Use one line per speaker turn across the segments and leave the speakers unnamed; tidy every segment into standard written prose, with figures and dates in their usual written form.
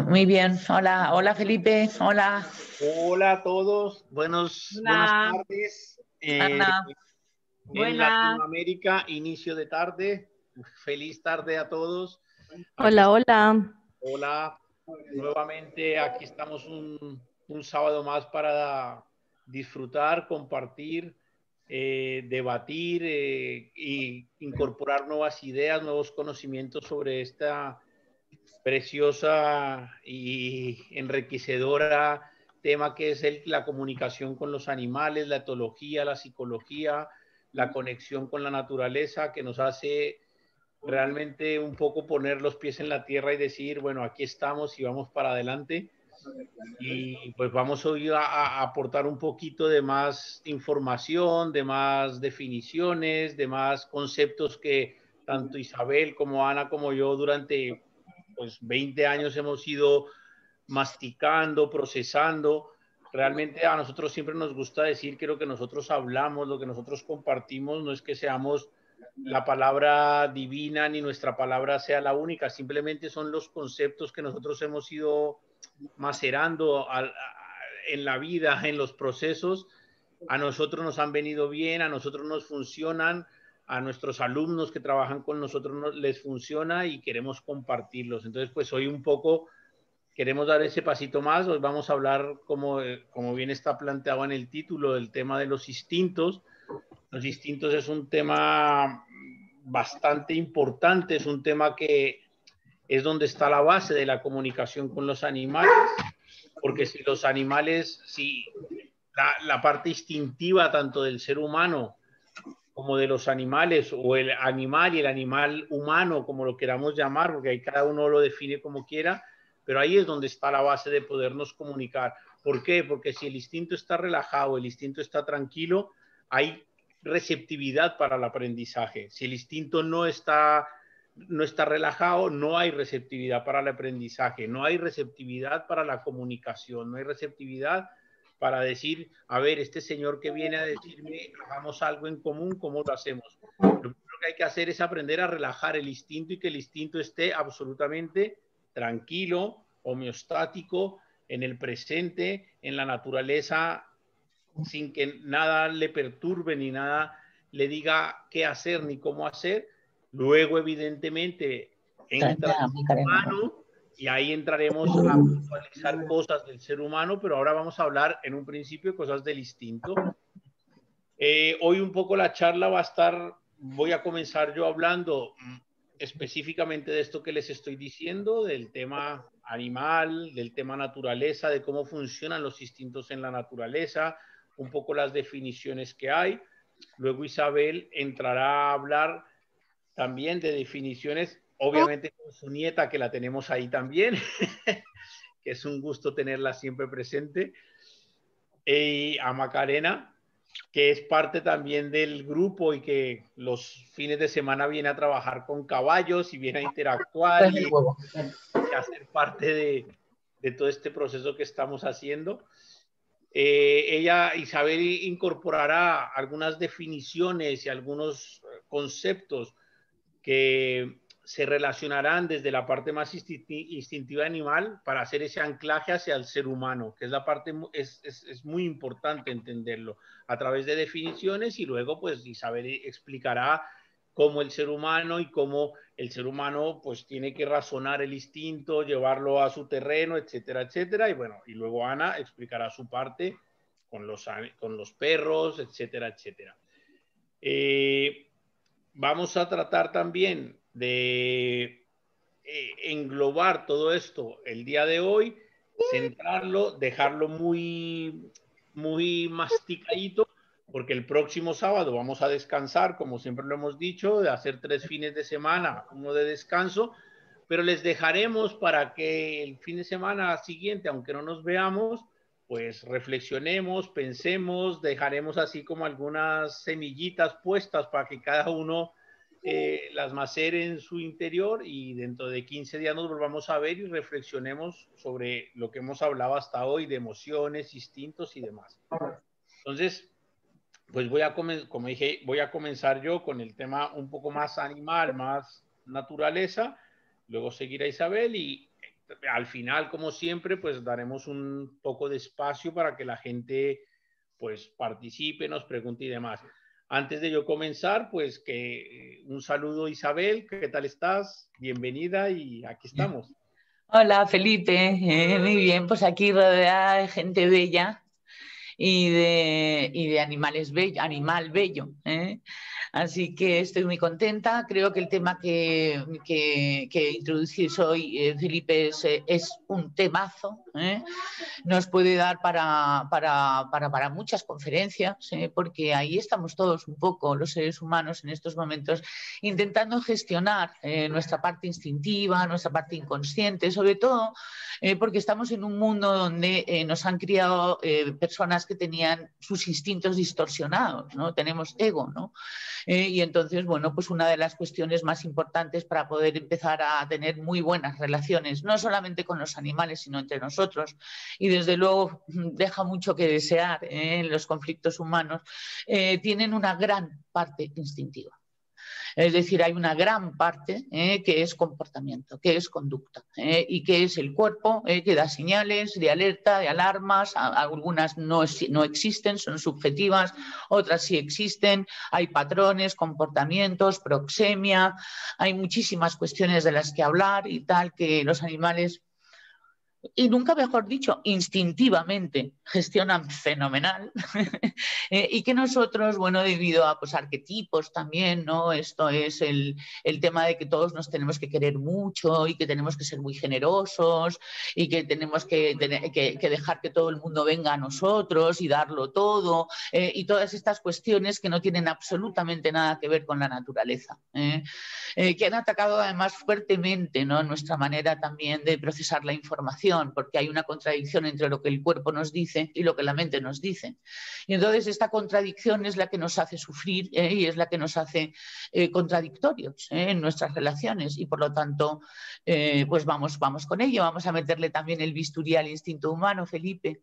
Muy bien. Hola, hola Felipe. Hola.
Hola a todos. Buenas tardes.
Ana.
En Latinoamérica, inicio de tarde. Feliz tarde a todos.
Hola, hola.
Hola. Nuevamente aquí estamos un sábado más para disfrutar, compartir, debatir e incorporar nuevas ideas, nuevos conocimientos sobre esta preciosa y enriquecedora tema que es la comunicación con los animales, la etología, la psicología, la conexión con la naturaleza, que nos hace realmente un poco poner los pies en la tierra y decir, bueno, aquí estamos y vamos para adelante. Y pues vamos hoy a aportar un poquito de más información, de más definiciones, de más conceptos que tanto Isabel como Ana como yo durante pues 20 años hemos ido masticando, procesando. Realmente a nosotros siempre nos gusta decir que lo que nosotros hablamos, lo que nosotros compartimos, no es que seamos la palabra divina ni nuestra palabra sea la única, simplemente son los conceptos que nosotros hemos ido macerando en la vida, en los procesos. A nosotros nos han venido bien, a nosotros nos funcionan, a nuestros alumnos que trabajan con nosotros les funciona y queremos compartirlos. Entonces, pues hoy un poco queremos dar ese pasito más. Hoy vamos a hablar, como bien está planteado en el título, del tema de los instintos. Los instintos es un tema bastante importante, es un tema que es donde está la base de la comunicación con los animales, porque si los animales, si la parte instintiva tanto del ser humano como de los animales, o el animal y el animal humano, como lo queramos llamar, porque ahí cada uno lo define como quiera, pero ahí es donde está la base de podernos comunicar. ¿Por qué? Porque si el instinto está relajado, el instinto está tranquilo, hay receptividad para el aprendizaje. Si el instinto no está relajado, no hay receptividad para el aprendizaje, no hay receptividad para la comunicación, no hay receptividad para decir, a ver, este señor que viene a decirme, hagamos algo en común, ¿cómo lo hacemos? Lo primero que hay que hacer es aprender a relajar el instinto y que el instinto esté absolutamente tranquilo, homeostático, en el presente, en la naturaleza, sin que nada le perturbe ni nada le diga qué hacer ni cómo hacer. Luego, evidentemente, entra el ser humano y ahí entraremos a puntualizar cosas del ser humano, pero ahora vamos a hablar en un principio cosas del instinto. Hoy un poco la charla va a estar, voy a comenzar yo hablando específicamente de esto que les estoy diciendo, del tema animal, del tema naturaleza, de cómo funcionan los instintos en la naturaleza, un poco las definiciones que hay. Luego Isabel entrará a hablar también de definiciones, obviamente con su nieta, que la tenemos ahí también, que es un gusto tenerla siempre presente, y a Macarena, que es parte también del grupo y que los fines de semana viene a trabajar con caballos y viene a interactuar y a ser parte de todo este proceso que estamos haciendo. Isabel, incorporará algunas definiciones y algunos conceptos que se relacionarán desde la parte más instintiva animal para hacer ese anclaje hacia el ser humano, que es la parte, es muy importante entenderlo a través de definiciones, y luego pues Isabel explicará cómo el ser humano y cómo el ser humano pues tiene que razonar el instinto, llevarlo a su terreno, etcétera, etcétera, y bueno, y luego Ana explicará su parte con los perros, etcétera, etcétera. Vamos a tratar también de englobar todo esto el día de hoy, centrarlo, dejarlo muy, muy masticadito, porque el próximo sábado vamos a descansar, como siempre lo hemos dicho, de hacer 3 fines de semana, uno de descanso, pero les dejaremos para que el fin de semana siguiente, aunque no nos veamos, pues reflexionemos, pensemos, dejaremos así como algunas semillitas puestas para que cada uno las macere en su interior, y dentro de 15 días nos volvamos a ver y reflexionemos sobre lo que hemos hablado hasta hoy de emociones, instintos y demás. Entonces, pues como dije, voy a comenzar yo con el tema un poco más animal, más naturaleza, luego seguirá Isabel y al final, como siempre, pues daremos un poco de espacio para que la gente pues participe, nos pregunte y demás. Antes de yo comenzar, pues que un saludo Isabel, ¿qué tal estás? Bienvenida y aquí estamos.
Hola Felipe, muy bien, pues aquí rodeada de gente bella y de animales animal bello, ¿eh? Así que estoy muy contenta. Creo que el tema que introducís hoy, Felipe, es un temazo, ¿eh? Nos puede dar para muchas conferencias, porque ahí estamos todos un poco, los seres humanos en estos momentos, intentando gestionar nuestra parte instintiva, nuestra parte inconsciente, sobre todo porque estamos en un mundo donde nos han criado personas que tenían sus instintos distorsionados, ¿no? Tenemos ego, ¿no? Y entonces, bueno, pues una de las cuestiones más importantes para poder empezar a tener muy buenas relaciones, no solamente con los animales, sino entre nosotros, y desde luego deja mucho que desear en los conflictos humanos, tienen una gran parte instintiva. Es decir, hay una gran parte que es comportamiento, que es conducta y que es el cuerpo que da señales de alerta, de alarmas. Algunas no existen, son subjetivas, otras sí existen. Hay patrones, comportamientos, proxemia. Hay muchísimas cuestiones de las que hablar y tal que los animales, y nunca mejor dicho, instintivamente gestionan fenomenal y que nosotros, bueno, debido a pues, arquetipos también, ¿no? Esto es el tema de que todos nos tenemos que querer mucho y que tenemos que ser muy generosos y que tenemos que dejar que todo el mundo venga a nosotros y darlo todo y todas estas cuestiones que no tienen absolutamente nada que ver con la naturaleza. Que han atacado además fuertemente, ¿no? Nuestra manera también de procesar la información, porque hay una contradicción entre lo que el cuerpo nos dice y lo que la mente nos dice. Y entonces esta contradicción es la que nos hace sufrir y es la que nos hace contradictorios en nuestras relaciones y por lo tanto, pues vamos con ello, vamos a meterle también el bisturí al instinto humano, Felipe.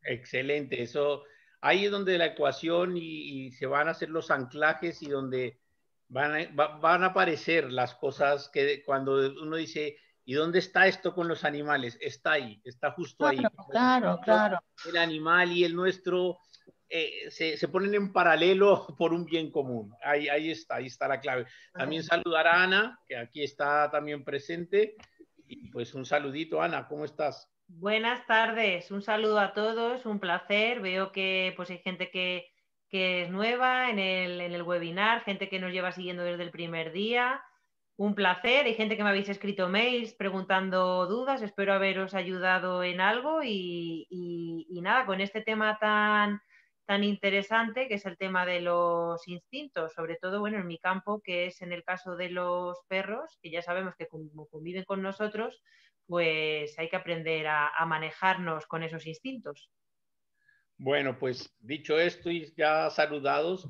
Excelente, eso ahí es donde la ecuación y se van a hacer los anclajes y donde van a aparecer las cosas que cuando uno dice, ¿y dónde está esto con los animales? Está ahí, está justo ahí.
Claro.
El animal y el nuestro se ponen en paralelo por un bien común. Ahí está la clave. También saludar a Ana, que aquí está también presente. Y pues un saludito, Ana, ¿cómo estás?
Buenas tardes, un saludo a todos, un placer. Veo que pues hay gente que es nueva en el webinar, gente que nos lleva siguiendo desde el primer día. Un placer, hay gente que me habéis escrito mails preguntando dudas, espero haberos ayudado en algo y nada, con este tema tan interesante que es el tema de los instintos, sobre todo, bueno, en mi campo, que es en el caso de los perros, que ya sabemos que conviven con nosotros, pues hay que aprender a manejarnos con esos instintos.
Bueno, pues dicho esto y ya saludados,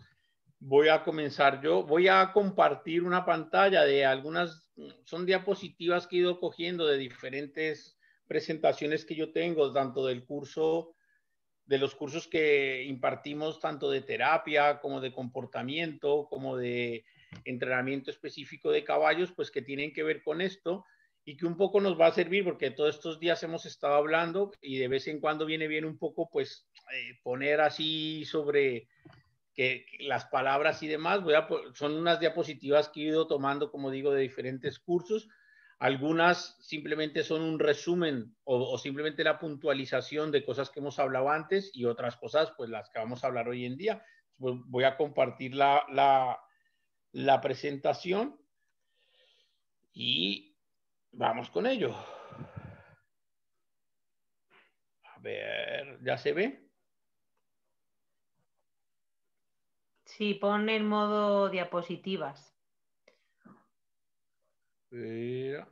voy a comenzar yo. Voy a compartir una pantalla de algunas, son diapositivas que he ido cogiendo de diferentes presentaciones que yo tengo, tanto del curso, de los cursos que impartimos, tanto de terapia como de comportamiento, como de entrenamiento específico de caballos, pues que tienen que ver con esto y que un poco nos va a servir porque todos estos días hemos estado hablando y de vez en cuando viene bien un poco pues poner así sobre que las palabras y demás. Son unas diapositivas que he ido tomando, como digo, de diferentes cursos. Algunas simplemente son un resumen o simplemente la puntualización de cosas que hemos hablado antes y otras cosas, pues las que vamos a hablar hoy en día. Pues voy a compartir la presentación y vamos con ello. A ver, ¿ya se ve?
Sí, pon en modo diapositivas.
En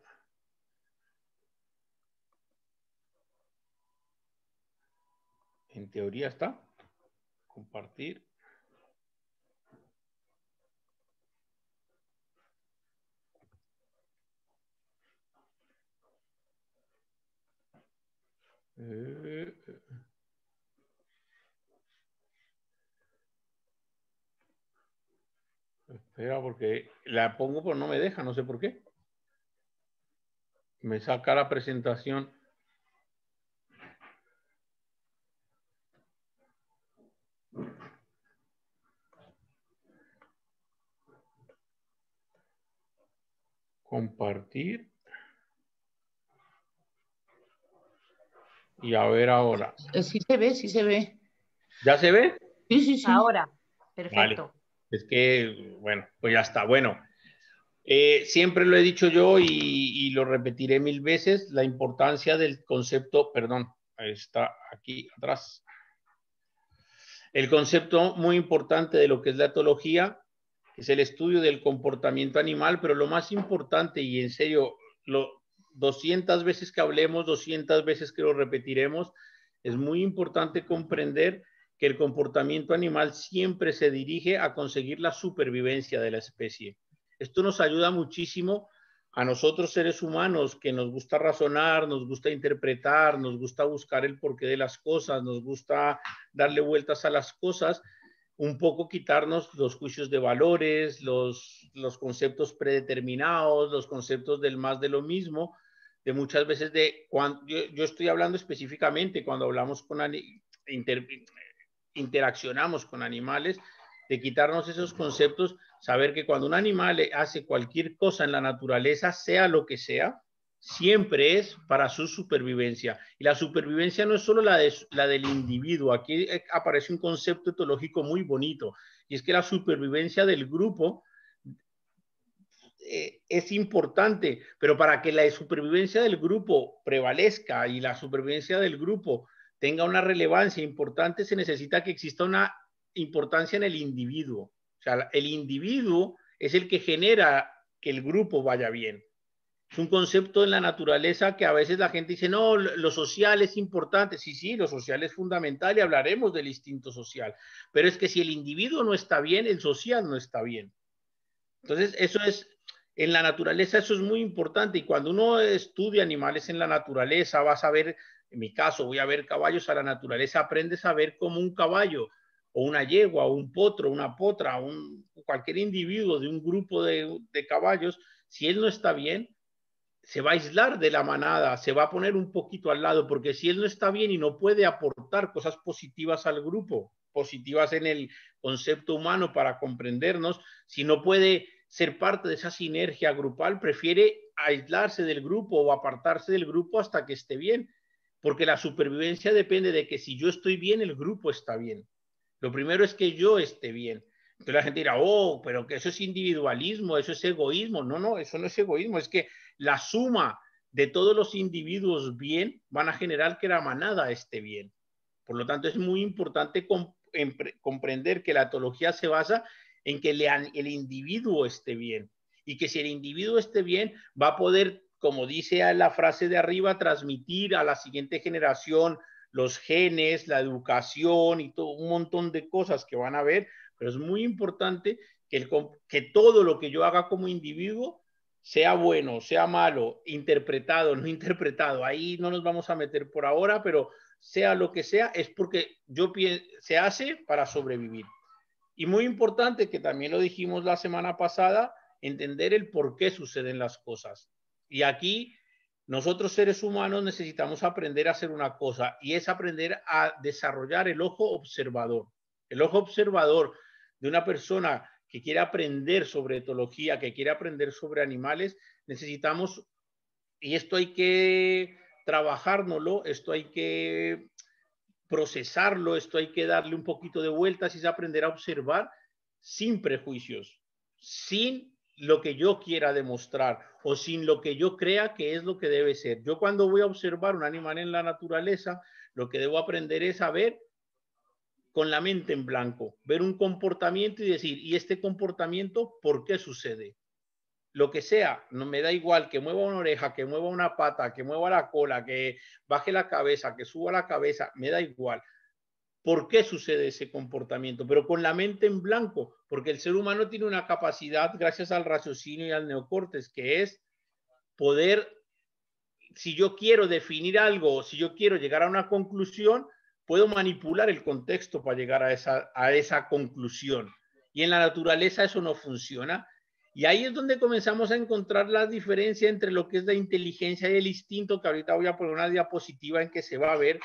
teoría está. Compartir. Espera, porque la pongo, pero no me deja, no sé por qué. Me saca la presentación. Compartir. Y a ver ahora.
Sí se ve, sí se ve.
¿Ya se ve?
Sí, sí, sí.
Ahora,
Vale.
perfecto.
Es que, bueno, pues ya está. Bueno, siempre lo he dicho yo y lo repetiré 1000 veces, la importancia del concepto, perdón, está aquí atrás. El concepto muy importante de lo que es la etología es el estudio del comportamiento animal, pero lo más importante, y en serio, 200 veces que hablemos, 200 veces que lo repetiremos, es muy importante comprender que el comportamiento animal siempre se dirige a conseguir la supervivencia de la especie. Esto nos ayuda muchísimo a nosotros seres humanos que nos gusta razonar, nos gusta interpretar, nos gusta buscar el porqué de las cosas, nos gusta darle vueltas a las cosas, un poco quitarnos los juicios de valores, los conceptos predeterminados, los conceptos del más de lo mismo, de muchas veces de cuando yo estoy hablando específicamente cuando hablamos con interaccionamos con animales, de quitarnos esos conceptos, saber que cuando un animal hace cualquier cosa en la naturaleza, sea lo que sea, siempre es para su supervivencia. Y la supervivencia no es solo la del individuo. Aquí aparece un concepto etológico muy bonito, y es que la supervivencia del grupo es importante, pero para que la supervivencia del grupo prevalezca y la supervivencia del grupo tenga una relevancia importante, se necesita que exista una importancia en el individuo. O sea, el individuo es el que genera que el grupo vaya bien. Es un concepto en la naturaleza que a veces la gente dice, no, lo social es importante. Sí, sí, lo social es fundamental y hablaremos del instinto social. Pero es que si el individuo no está bien, el social no está bien. Entonces, eso es, en la naturaleza eso es muy importante, y cuando uno estudia animales en la naturaleza, vas a ver, en mi caso, voy a ver caballos a la naturaleza, aprendes a ver cómo un caballo o una yegua o un potro, una potra, cualquier individuo de un grupo de caballos, si él no está bien, se va a aislar de la manada, se va a poner un poquito al lado, porque si él no está bien y no puede aportar cosas positivas al grupo, positivas en el concepto humano para comprendernos, si no puede ser parte de esa sinergia grupal, prefiere aislarse del grupo o apartarse del grupo hasta que esté bien, porque la supervivencia depende de que si yo estoy bien, el grupo está bien. Lo primero es que yo esté bien. Entonces la gente dirá, oh, pero que eso es individualismo, eso es egoísmo. No, no, eso no es egoísmo, es que la suma de todos los individuos bien van a generar que la manada esté bien. Por lo tanto, es muy importante comprender que la etología se basa en que el individuo esté bien, y que si el individuo esté bien, va a poder, como dice la frase de arriba, transmitir a la siguiente generación los genes, la educación y todo un montón de cosas que van a ver, pero es muy importante que todo lo que yo haga como individuo, sea bueno, sea malo, interpretado, no interpretado, ahí no nos vamos a meter por ahora, pero sea lo que sea, es porque se hace para sobrevivir. Y muy importante, que también lo dijimos la semana pasada, entender el por qué suceden las cosas. Y aquí nosotros seres humanos necesitamos aprender a hacer una cosa, y es aprender a desarrollar el ojo observador. El ojo observador de una persona que quiere aprender sobre etología, que quiere aprender sobre animales, necesitamos, y esto hay que trabajárnoslo, esto hay que procesarlo, esto hay que darle un poquito de vueltas, y es aprender a observar sin prejuicios, sin lo que yo quiera demostrar o sin lo que yo crea que es lo que debe ser. Yo cuando voy a observar un animal en la naturaleza, lo que debo aprender es a ver con la mente en blanco, ver un comportamiento y decir, ¿y este comportamiento por qué sucede? Lo que sea, no me da igual que mueva una oreja, que mueva una pata, que mueva la cola, que baje la cabeza, que suba la cabeza, me da igual. ¿Por qué sucede ese comportamiento? Pero con la mente en blanco, porque el ser humano tiene una capacidad, gracias al raciocinio y al neocórtex, que es poder, si yo quiero definir algo, si yo quiero llegar a una conclusión, puedo manipular el contexto para llegar a esa conclusión. Y en la naturaleza eso no funciona. Y ahí es donde comenzamos a encontrar la diferencia entre lo que es la inteligencia y el instinto, que ahorita voy a poner una diapositiva en que se va a ver,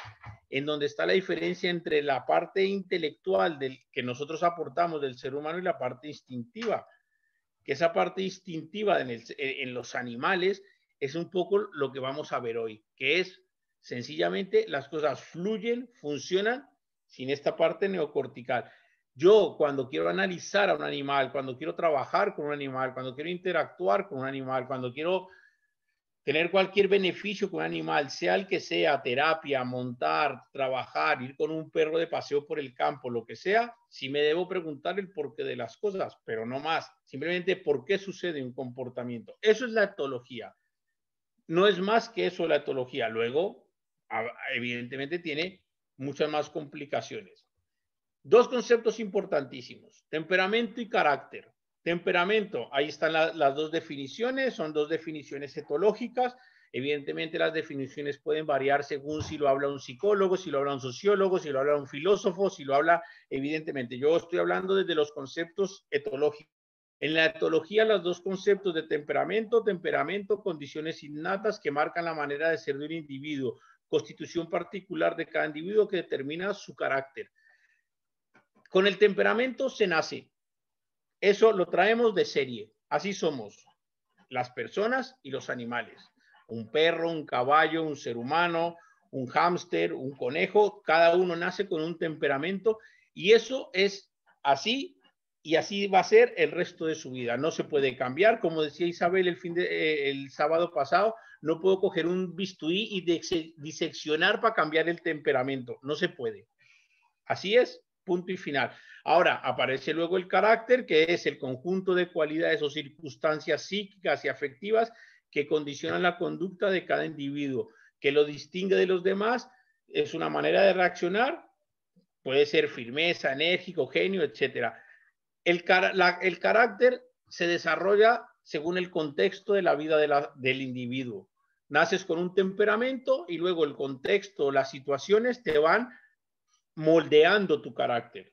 en donde está la diferencia entre la parte intelectual que nosotros aportamos del ser humano y la parte instintiva. Que esa parte instintiva en los animales es un poco lo que vamos a ver hoy, que es sencillamente las cosas fluyen, funcionan sin esta parte neocortical. Yo cuando quiero analizar a un animal, cuando quiero trabajar con un animal, cuando quiero interactuar con un animal, cuando quiero tener cualquier beneficio con un animal, sea el que sea, terapia, montar, trabajar, ir con un perro de paseo por el campo, lo que sea, sí me debo preguntar el porqué de las cosas, pero no más, simplemente por qué sucede un comportamiento. Eso es la etología. No es más que eso la etología. Luego, evidentemente, tiene muchas más complicaciones. Dos conceptos importantísimos, temperamento y carácter. Temperamento, ahí están las dos definiciones, son dos definiciones etológicas. Evidentemente las definiciones pueden variar según si lo habla un psicólogo, si lo habla un sociólogo, si lo habla un filósofo, si lo habla, evidentemente. Yo estoy hablando desde los conceptos etológicos. En la etología, los dos conceptos de temperamento, condiciones innatas que marcan la manera de ser de un individuo, constitución particular de cada individuo que determina su carácter. Con el temperamento se nace. Eso lo traemos de serie. Así somos las personas y los animales. Un perro, un caballo, un ser humano, un hámster, un conejo, cada uno nace con un temperamento y eso es así y así va a ser el resto de su vida. No se puede cambiar. Como decía Isabel el sábado pasado, no puedo coger un bisturí y diseccionar para cambiar el temperamento. No se puede. Así es. Punto y final. Ahora, aparece luego el carácter, que es el conjunto de cualidades o circunstancias psíquicas y afectivas que condicionan la conducta de cada individuo, que lo distingue de los demás, es una manera de reaccionar, puede ser firmeza, enérgico, genio, etc. El carácter se desarrolla según el contexto de la vida del individuo. Naces con un temperamento y luego el contexto, las situaciones te van moldeando tu carácter.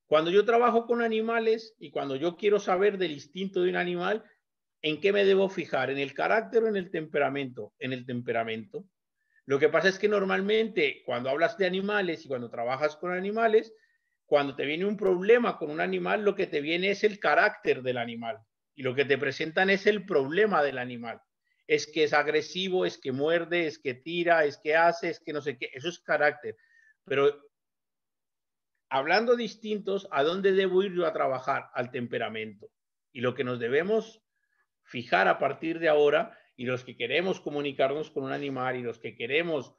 Cuando yo trabajo con animales y cuando yo quiero saber del instinto de un animal, ¿en qué me debo fijar? ¿En el carácter o en el temperamento? En el temperamento. Lo que pasa es que normalmente cuando hablas de animales y cuando trabajas con animales, cuando te viene un problema con un animal, lo que te viene es el carácter del animal y lo que te presentan es el problema del animal. Es que es agresivo, es que muerde, es que tira, es que hace, es que no sé qué. Eso es carácter. Pero hablando de instintos, ¿a dónde debo ir yo a trabajar? Al temperamento. Y lo que nos debemos fijar a partir de ahora, y los que queremos comunicarnos con un animal y los que queremos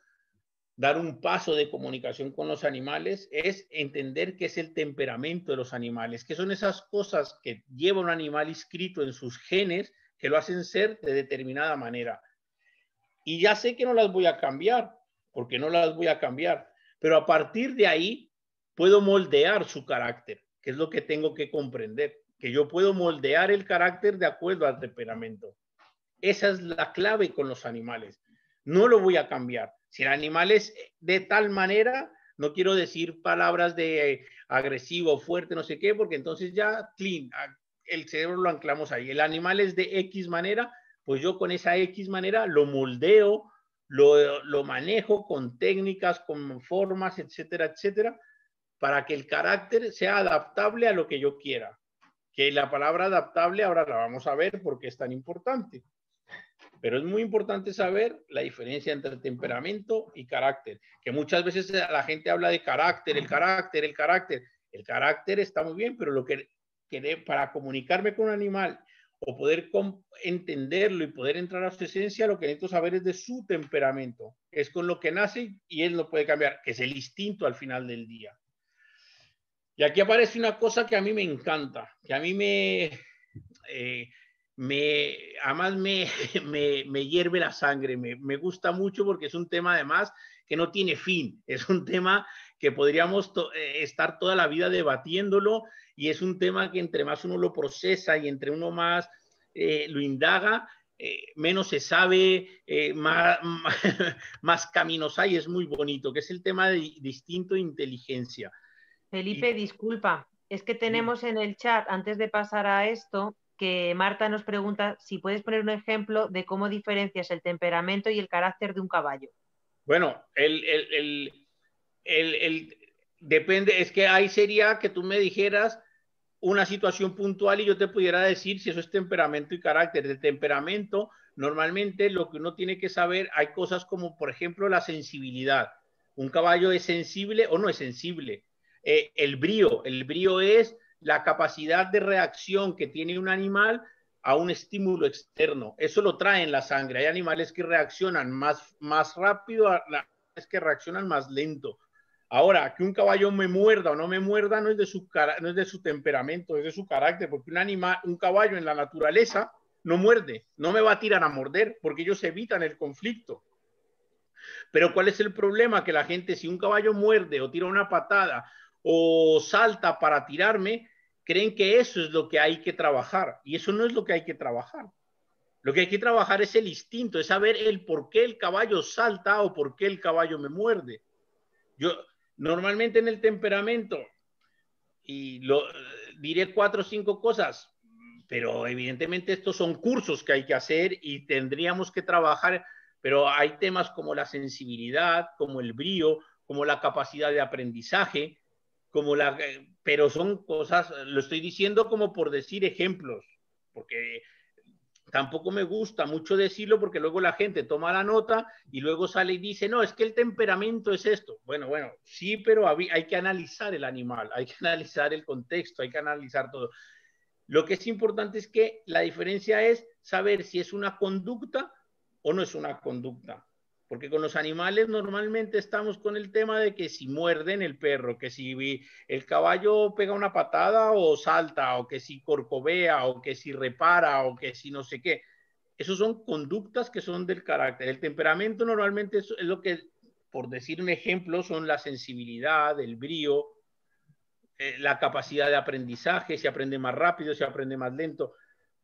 dar un paso de comunicación con los animales, es entender qué es el temperamento de los animales, qué son esas cosas que lleva un animal inscrito en sus genes que lo hacen ser de determinada manera. Y ya sé que no las voy a cambiar, porque no las voy a cambiar. Pero a partir de ahí puedo moldear su carácter, que es lo que tengo que comprender, que yo puedo moldear el carácter de acuerdo al temperamento. Esa es la clave con los animales. No lo voy a cambiar. Si el animal es de tal manera, no quiero decir palabras de agresivo, fuerte, no sé qué, porque entonces ya clean, el cerebro lo anclamos ahí. El animal es de X manera, pues yo con esa X manera lo moldeo, lo manejo con técnicas, con formas, etcétera, etcétera, para que el carácter sea adaptable a lo que yo quiera. Que la palabra adaptable ahora la vamos a ver porque es tan importante. Pero es muy importante saber la diferencia entre temperamento y carácter. Que muchas veces la gente habla de carácter, el carácter, el carácter. El carácter está muy bien, pero lo que para comunicarme con un animal o poder entenderlo y poder entrar a su esencia, lo que necesito saber es de su temperamento. Es con lo que nace y él no puede cambiar, que es el instinto al final del día. Y aquí aparece una cosa que a mí me encanta, que a mí además me hierve la sangre, me gusta mucho porque es un tema además que no tiene fin, es un tema que podríamos estar toda la vida debatiéndolo y es un tema que entre más uno lo procesa y entre uno más lo indaga, menos se sabe, más caminos hay, es muy bonito, que es el tema de instinto e inteligencia.
Felipe, disculpa, Es que tenemos en el chat, antes de pasar a esto, que Marta nos pregunta si puedes poner un ejemplo de cómo diferencias el temperamento y el carácter de un caballo.
Bueno, depende, es que ahí sería que tú me dijeras una situación puntual y yo te pudiera decir si eso es temperamento y carácter. De temperamento, normalmente lo que uno tiene que saber, hay cosas como, por ejemplo, la sensibilidad. ¿Un caballo es sensible o no es sensible? El brío es la capacidad de reacción que tiene un animal a un estímulo externo. Eso lo trae en la sangre. Hay animales que reaccionan más rápido, hay animales que reaccionan más lento. Ahora, que un caballo me muerda o no me muerda no es de su temperamento, es de su carácter, porque un caballo en la naturaleza no muerde, no me va a tirar a morder, porque ellos evitan el conflicto. Pero ¿cuál es el problema? Que la gente, si un caballo muerde o tira una patada o salta para tirarme, creen que eso es lo que hay que trabajar, y eso no es lo que hay que trabajar. Lo que hay que trabajar es el instinto, es saber el por qué el caballo salta o por qué el caballo me muerde. Yo normalmente en el temperamento, y diré 4 o 5 cosas, pero evidentemente estos son cursos que hay que hacer y tendríamos que trabajar, pero hay temas como la sensibilidad, como el brío, como la capacidad de aprendizaje, pero son cosas, lo estoy diciendo como por decir ejemplos, porque tampoco me gusta mucho decirlo porque luego la gente toma la nota y luego sale y dice, no, es que el temperamento es esto. Bueno, sí, pero hay que analizar el animal, hay que analizar el contexto, hay que analizar todo. Lo que es importante es que la diferencia es saber si es una conducta o no es una conducta. Porque con los animales normalmente estamos con el tema de que si muerden el perro, que si el caballo pega una patada o salta, o que si corcovea, o que si repara, o que si no sé qué. Esos son conductas que son del carácter. El temperamento normalmente es lo que, por decir un ejemplo, son la sensibilidad, el brío, la capacidad de aprendizaje, se aprende más rápido, se aprende más lento.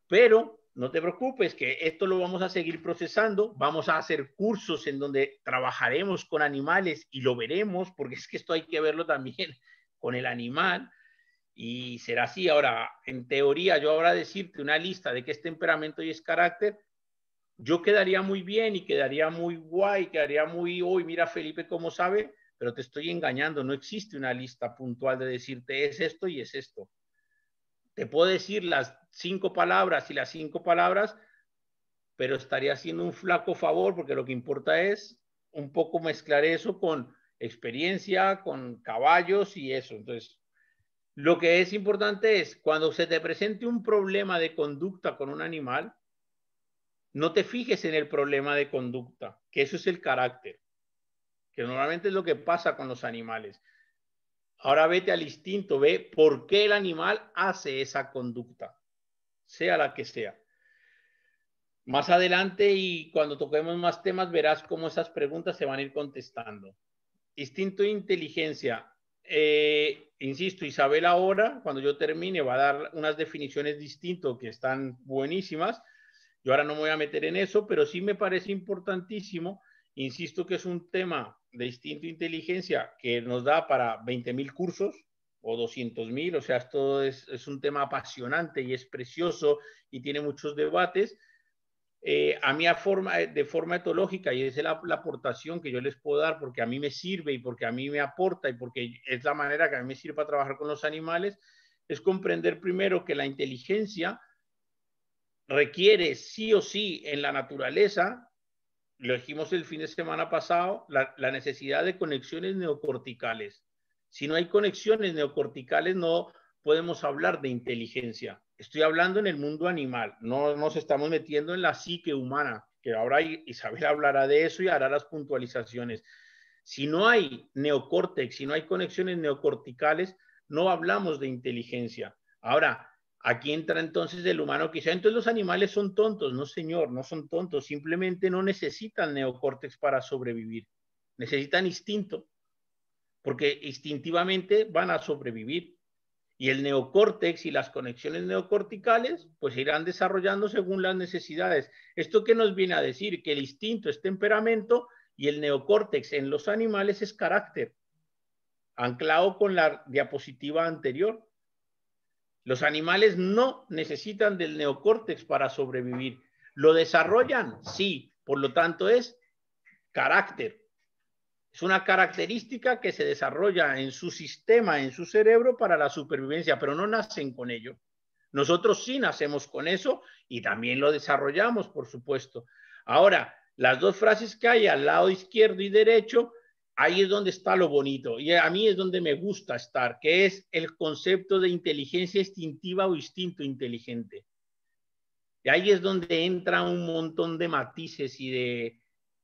Pero no te preocupes, que esto lo vamos a seguir procesando, vamos a hacer cursos en donde trabajaremos con animales y lo veremos, porque es que esto hay que verlo también con el animal y será así. Ahora, en teoría, yo ahora decirte una lista de qué es temperamento y es carácter, yo quedaría muy bien y quedaría muy guay, quedaría muy, uy, mira Felipe cómo sabe, pero te estoy engañando, no existe una lista puntual de decirte es esto y es esto. Te puedo decir las 5 palabras y las 5 palabras, pero estaría haciendo un flaco favor porque lo que importa es un poco mezclar eso con experiencia, con caballos y eso. Entonces, lo que es importante es cuando se te presente un problema de conducta con un animal, no te fijes en el problema de conducta, que eso es el carácter, que normalmente es lo que pasa con los animales. Ahora vete al instinto, ve por qué el animal hace esa conducta, sea la que sea. Más adelante y cuando toquemos más temas verás cómo esas preguntas se van a ir contestando. Instinto e inteligencia. Insisto, Isabel ahora, cuando yo termine, va a dar unas definiciones distintas que están buenísimas. Yo ahora no me voy a meter en eso, pero sí me parece importantísimo. Insisto que es un tema de instinto e inteligencia que nos da para 20.000 cursos o 200.000, o sea, esto es un tema apasionante y es precioso y tiene muchos debates. A mí de forma etológica, y esa es la aportación que yo les puedo dar porque a mí me sirve y porque a mí me aporta y porque es la manera que a mí me sirve para trabajar con los animales, es comprender primero que la inteligencia requiere sí o sí en la naturaleza, lo dijimos el fin de semana pasado, la necesidad de conexiones neocorticales. Si no hay conexiones neocorticales, no podemos hablar de inteligencia. Estoy hablando en el mundo animal, no nos estamos metiendo en la psique humana, que ahora Isabel hablará de eso y hará las puntualizaciones. Si no hay neocórtex, si no hay conexiones neocorticales, no hablamos de inteligencia. Ahora, aquí entra entonces el humano quizá, entonces los animales son tontos. No, señor, no son tontos, simplemente no necesitan neocórtex para sobrevivir. Necesitan instinto, porque instintivamente van a sobrevivir. Y el neocórtex y las conexiones neocorticales pues irán desarrollando según las necesidades. ¿Esto qué nos viene a decir? Que el instinto es temperamento y el neocórtex en los animales es carácter, anclado con la diapositiva anterior. Los animales no necesitan del neocórtex para sobrevivir. ¿Lo desarrollan? Sí. Por lo tanto, es carácter. Es una característica que se desarrolla en su sistema, en su cerebro para la supervivencia, pero no nacen con ello. Nosotros sí nacemos con eso y también lo desarrollamos, por supuesto. Ahora, las dos frases que hay al lado izquierdo y derecho, ahí es donde está lo bonito y a mí es donde me gusta estar, que es el concepto de inteligencia instintiva o instinto inteligente. Y ahí es donde entra un montón de matices y de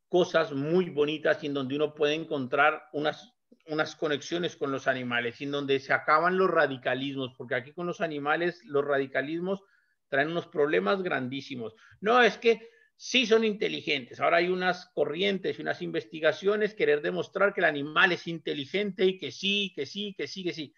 cosas muy bonitas y en donde uno puede encontrar unas conexiones con los animales y en donde se acaban los radicalismos, porque aquí con los animales los radicalismos traen unos problemas grandísimos. No, es que sí son inteligentes. Ahora hay unas corrientes y unas investigaciones querer demostrar que el animal es inteligente y que sí, que sí, que sí, que sí.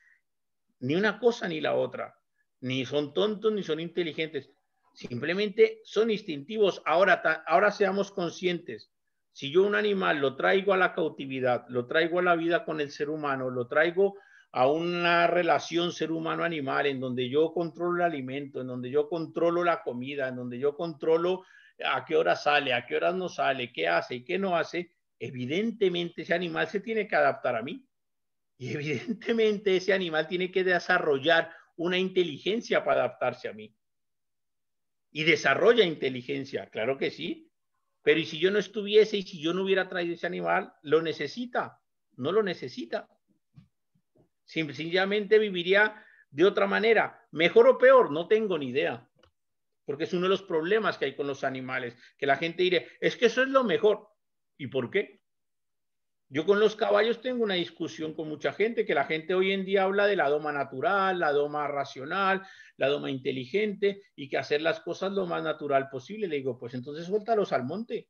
Ni una cosa ni la otra. Ni son tontos ni son inteligentes. Simplemente son instintivos. Ahora seamos conscientes. Si yo un animal lo traigo a la cautividad, lo traigo a la vida con el ser humano, lo traigo a una relación ser humano-animal en donde yo controlo el alimento, en donde yo controlo la comida, en donde yo controlo a qué hora sale, a qué horas no sale, qué hace y qué no hace, evidentemente ese animal se tiene que adaptar a mí. Y evidentemente ese animal tiene que desarrollar una inteligencia para adaptarse a mí. Y desarrolla inteligencia, claro que sí. Pero ¿y si yo no estuviese y si yo no hubiera traído ese animal? ¿Lo necesita? No lo necesita. Sencillamente viviría de otra manera. ¿Mejor o peor? No tengo ni idea. Porque es uno de los problemas que hay con los animales. Que la gente dirá, es que eso es lo mejor. ¿Y por qué? Yo con los caballos tengo una discusión con mucha gente, que la gente hoy en día habla de la doma natural, la doma racional, la doma inteligente y que hacer las cosas lo más natural posible. Le digo, pues entonces suéltalos al monte,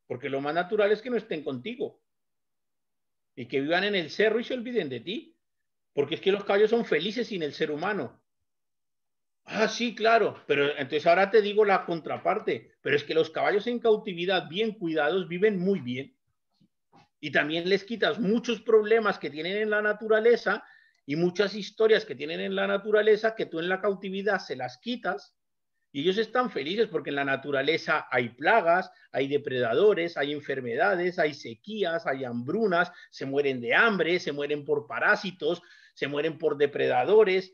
porque lo más natural es que no estén contigo y que vivan en el cerro y se olviden de ti, porque es que los caballos son felices sin el ser humano. Ah, sí, claro, pero entonces ahora te digo la contraparte, pero es que los caballos en cautividad bien cuidados viven muy bien. Y también les quitas muchos problemas que tienen en la naturaleza y muchas historias que tienen en la naturaleza que tú en la cautividad se las quitas y ellos están felices porque en la naturaleza hay plagas, hay depredadores, hay enfermedades, hay sequías, hay hambrunas, se mueren de hambre, se mueren por parásitos, se mueren por depredadores,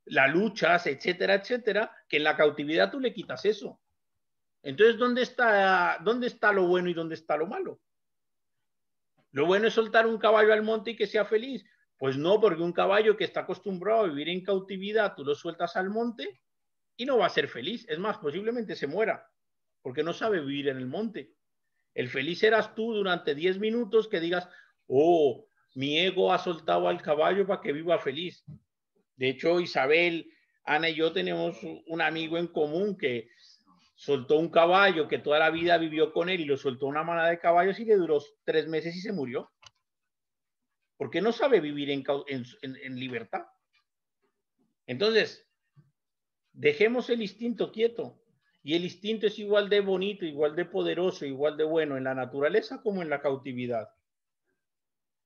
la luchas, etcétera, etcétera, que en la cautividad tú le quitas eso. Entonces, ¿dónde está lo bueno y dónde está lo malo? Lo bueno es soltar un caballo al monte y que sea feliz. Pues no, porque un caballo que está acostumbrado a vivir en cautividad, tú lo sueltas al monte y no va a ser feliz. Es más, posiblemente se muera, porque no sabe vivir en el monte. El feliz serás tú durante 10 minutos que digas, oh, mi ego ha soltado al caballo para que viva feliz. De hecho, Isabel, Ana y yo tenemos un amigo en común que soltó un caballo que toda la vida vivió con él y lo soltó una manada de caballos y le duró 3 meses y se murió. Porque no sabe vivir en libertad. Entonces, dejemos el instinto quieto. Y el instinto es igual de bonito, igual de poderoso, igual de bueno en la naturaleza como en la cautividad.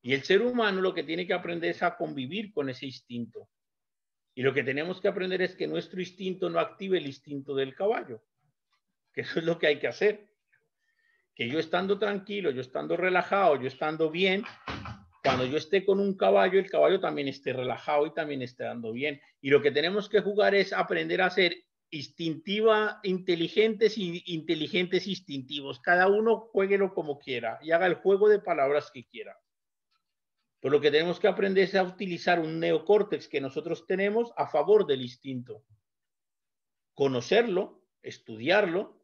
Y el ser humano lo que tiene que aprender es a convivir con ese instinto. Y lo que tenemos que aprender es que nuestro instinto no active el instinto del caballo. Que eso es lo que hay que hacer. Que yo estando tranquilo, yo estando relajado, yo estando bien, cuando yo esté con un caballo, el caballo también esté relajado y también esté dando bien. Y lo que tenemos que jugar es aprender a ser instintiva, inteligentes y inteligentes instintivos. Cada uno jueguelo como quiera y haga el juego de palabras que quiera. Pero lo que tenemos que aprender es a utilizar un neocórtex que nosotros tenemos a favor del instinto. Conocerlo, estudiarlo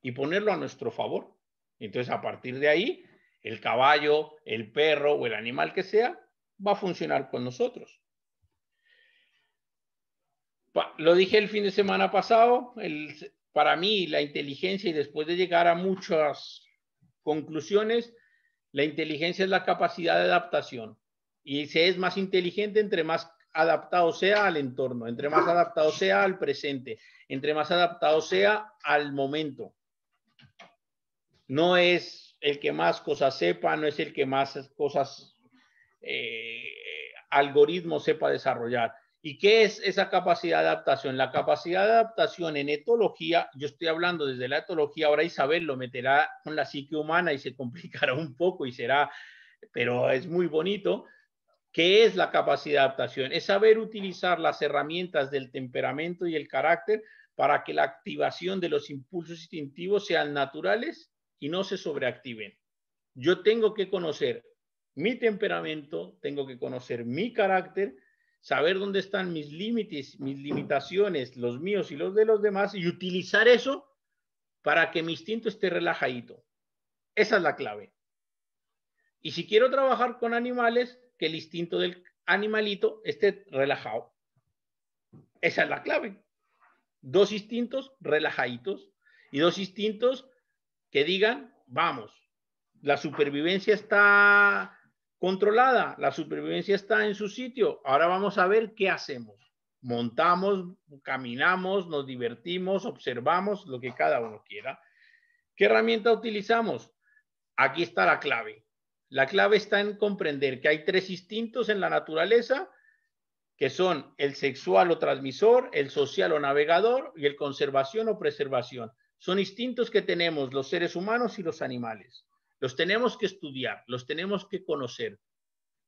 y ponerlo a nuestro favor. Entonces, a partir de ahí, el caballo, el perro o el animal que sea, va a funcionar con nosotros. Lo dije el fin de semana pasado, para mí la inteligencia, y después de llegar a muchas conclusiones, la inteligencia es la capacidad de adaptación. Y se es más inteligente entre más adaptado sea al entorno, entre más adaptado sea al presente, entre más adaptado sea al momento. No es el que más cosas sepa, no es el que más cosas, algoritmos sepa desarrollar. ¿Y qué es esa capacidad de adaptación? La capacidad de adaptación en etología, yo estoy hablando desde la etología, ahora Isabel lo meterá con la psique humana y se complicará un poco y será, pero es muy bonito. ¿Qué es la capacidad de adaptación? Es saber utilizar las herramientas del temperamento y el carácter para que la activación de los impulsos instintivos sean naturales y no se sobreactiven. Yo tengo que conocer mi temperamento, tengo que conocer mi carácter, saber dónde están mis límites, mis limitaciones, los míos y los de los demás, y utilizar eso para que mi instinto esté relajadito. Esa es la clave. Y si quiero trabajar con animales, que el instinto del animalito esté relajado. Esa es la clave. Dos instintos relajaditos y dos instintos que digan, vamos, la supervivencia está controlada, la supervivencia está en su sitio, ahora vamos a ver qué hacemos. Montamos, caminamos, nos divertimos, observamos, lo que cada uno quiera. ¿Qué herramienta utilizamos? Aquí está la clave. La clave está en comprender que hay tres instintos en la naturaleza, que son el sexual o transmisor, el social o navegador y el conservación o preservación. Son instintos que tenemos los seres humanos y los animales. Los tenemos que estudiar, los tenemos que conocer,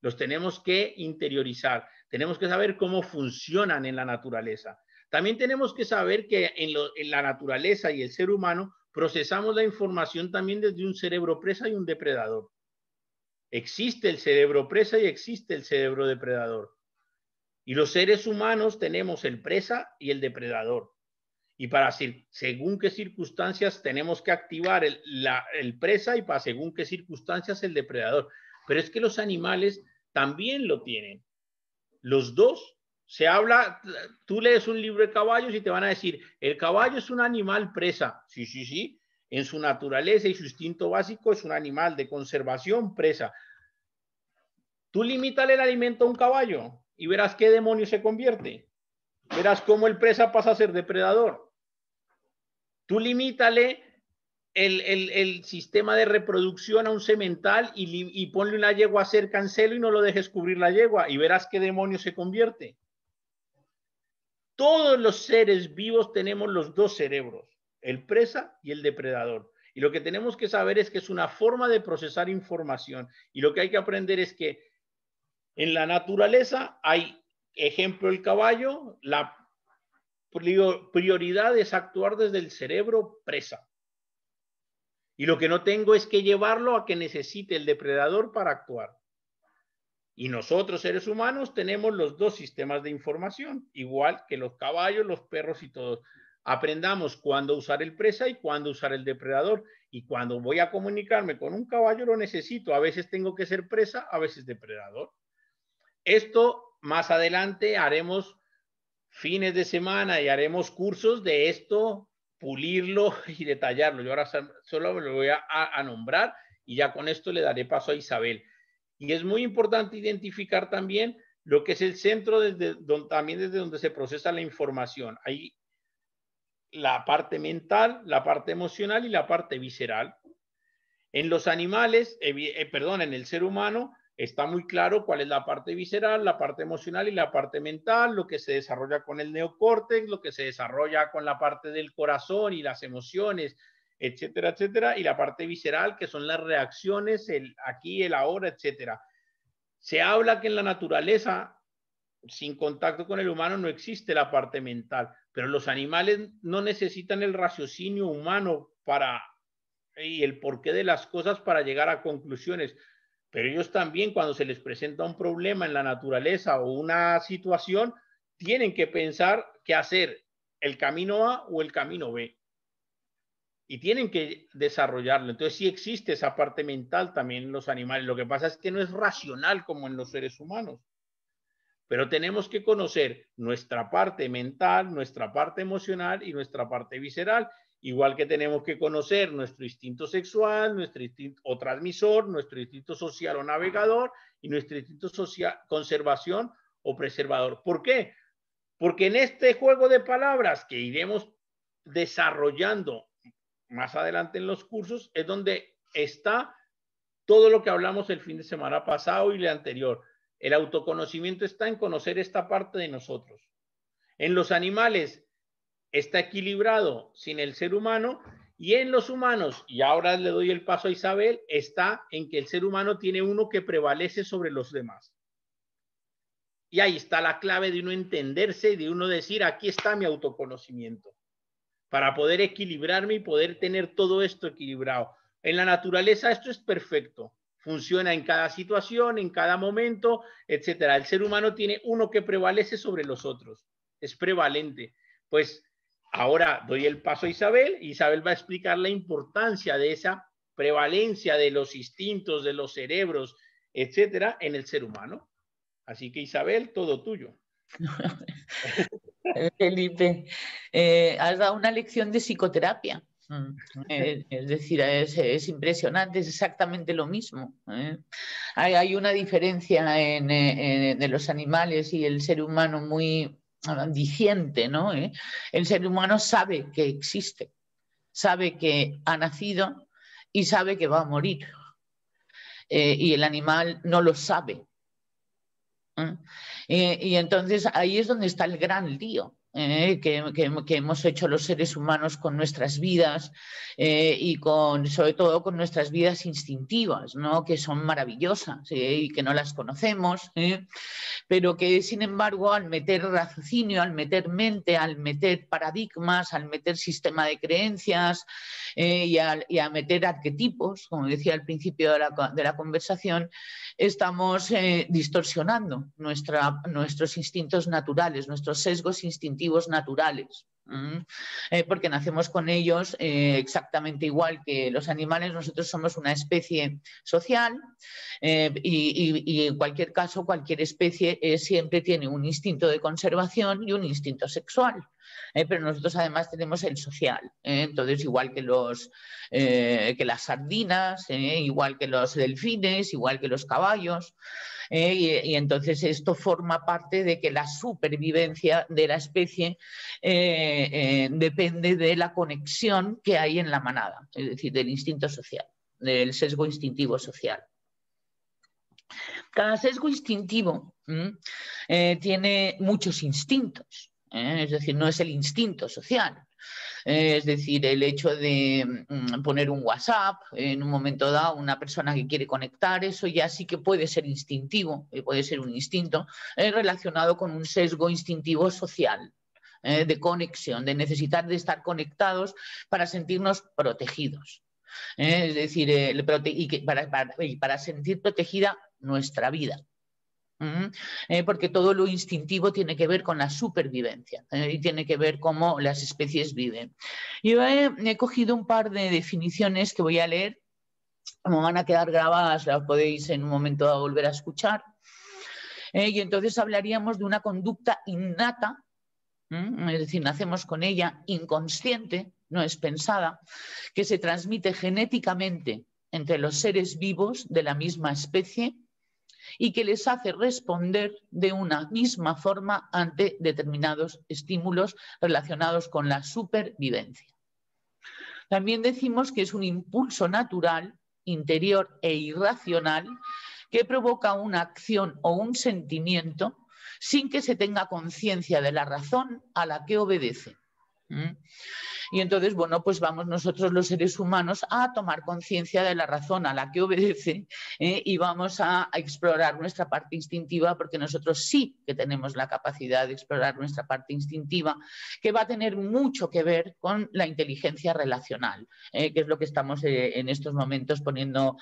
los tenemos que interiorizar, tenemos que saber cómo funcionan en la naturaleza. También tenemos que saber que en la naturaleza y el ser humano procesamos la información también desde un cerebro presa y un depredador. Existe el cerebro presa y existe el cerebro depredador. Y los seres humanos tenemos el presa y el depredador. Y para según qué circunstancias tenemos que activar el presa y para según qué circunstancias el depredador. Pero es que los animales también lo tienen. Los dos. Se habla, tú lees un libro de caballos y te van a decir, el caballo es un animal presa. Sí, sí, sí. En su naturaleza y su instinto básico es un animal de conservación presa. Tú limítale el alimento a un caballo y verás qué demonio se convierte. Verás cómo el presa pasa a ser depredador. Tú limítale el sistema de reproducción a un semental y ponle una yegua a hacer cancelo y no lo dejes cubrir la yegua y verás qué demonio se convierte. Todos los seres vivos tenemos los dos cerebros, el presa y el depredador. Y lo que tenemos que saber es que es una forma de procesar información. Y lo que hay que aprender es que en la naturaleza hay, ejemplo, el caballo, la prioridad es actuar desde el cerebro presa. Y lo que no tengo es que llevarlo a que necesite el depredador para actuar. Y nosotros, seres humanos, tenemos los dos sistemas de información, igual que los caballos, los perros y todos. Aprendamos cuándo usar el presa y cuándo usar el depredador. Y cuando voy a comunicarme con un caballo lo necesito. A veces tengo que ser presa, a veces depredador. Esto más adelante haremos fines de semana y haremos cursos de esto, pulirlo y detallarlo. Yo ahora solo me lo voy a nombrar y ya con esto le daré paso a Isabel. Y es muy importante identificar también lo que es el centro también desde donde se procesa la información. Hay la parte mental, la parte emocional y la parte visceral. En los animales, en el ser humano, está muy claro cuál es la parte visceral, la parte emocional y la parte mental, lo que se desarrolla con el neocórtex, lo que se desarrolla con la parte del corazón y las emociones, etcétera, etcétera, y la parte visceral, que son las reacciones, el aquí, el ahora, etcétera. Se habla que en la naturaleza, sin contacto con el humano, no existe la parte mental, pero los animales no necesitan el raciocinio humano y el porqué de las cosas para llegar a conclusiones. Pero ellos también, cuando se les presenta un problema en la naturaleza o una situación, tienen que pensar qué hacer, el camino A o el camino B. Y tienen que desarrollarlo. Entonces sí existe esa parte mental también en los animales. Lo que pasa es que no es racional como en los seres humanos. Pero tenemos que conocer nuestra parte mental, nuestra parte emocional y nuestra parte visceral. Igual que tenemos que conocer nuestro instinto sexual, nuestro instinto o transmisor, nuestro instinto social o navegador y nuestro instinto social, conservación o preservador. ¿Por qué? Porque en este juego de palabras que iremos desarrollando más adelante en los cursos es donde está todo lo que hablamos el fin de semana pasado y el anterior. El autoconocimiento está en conocer esta parte de nosotros. En los animales está equilibrado sin el ser humano, y en los humanos, y ahora le doy el paso a Isabel, está en que el ser humano tiene uno que prevalece sobre los demás. Y ahí está la clave de uno entenderse y de uno decir, aquí está mi autoconocimiento, para poder equilibrarme y poder tener todo esto equilibrado. En la naturaleza esto es perfecto, funciona en cada situación, en cada momento, etcétera. El ser humano tiene uno que prevalece sobre los otros, es prevalente. Pues ahora doy el paso a Isabel, y Isabel va a explicar la importancia de esa prevalencia de los instintos, de los cerebros, etcétera, en el ser humano. Así que Isabel, todo tuyo.
Felipe, has dado una lección de psicoterapia. Es decir, es impresionante, es exactamente lo mismo. Hay una diferencia de los animales y el ser humano muy diciente, ¿no? El ser humano sabe que existe, sabe que ha nacido y sabe que va a morir. Y el animal no lo sabe. Y entonces ahí es donde está el gran lío que hemos hecho los seres humanos con nuestras vidas y sobre todo con nuestras vidas instintivas, ¿no? Que son maravillosas y que no las conocemos, pero que sin embargo al meter raciocinio, al meter mente, al meter paradigmas, al meter sistema de creencias y a meter arquetipos, como decía al principio de la conversación, estamos distorsionando nuestros instintos naturales, nuestros sesgos instintivos naturales. Porque nacemos con ellos exactamente igual que los animales. Nosotros somos una especie social y en cualquier caso cualquier especie siempre tiene un instinto de conservación y un instinto sexual. Pero nosotros además tenemos el social, entonces igual que las sardinas, igual que los delfines, igual que los caballos, y entonces esto forma parte de que la supervivencia de la especie depende de la conexión que hay en la manada, es decir, del instinto social, del sesgo instintivo social. Cada sesgo instintivo tiene muchos instintos. Es decir, no es el instinto social. Es decir, el hecho de poner un WhatsApp en un momento dado, una persona que quiere conectar, eso ya sí que puede ser instintivo, puede ser un instinto relacionado con un sesgo instintivo social, de conexión, de necesitar de estar conectados para sentirnos protegidos. Es decir, para sentir protegida nuestra vida. Porque todo lo instintivo tiene que ver con la supervivencia y tiene que ver cómo las especies viven. Yo he cogido un par de definiciones que voy a leer, como van a quedar grabadas, las podéis en un momento volver a escuchar. Y entonces hablaríamos de una conducta innata, es decir, nacemos con ella, inconsciente, no es pensada, que se transmite genéticamente entre los seres vivos de la misma especie y que les hace responder de una misma forma ante determinados estímulos relacionados con la supervivencia. También decimos que es un impulso natural, interior e irracional que provoca una acción o un sentimiento sin que se tenga conciencia de la razón a la que obedece. Y entonces, bueno, pues vamos nosotros los seres humanos a tomar conciencia de la razón a la que obedece y vamos a explorar nuestra parte instintiva, porque nosotros sí que tenemos la capacidad de explorar nuestra parte instintiva, que va a tener mucho que ver con la inteligencia relacional, que es lo que estamos en estos momentos poniendo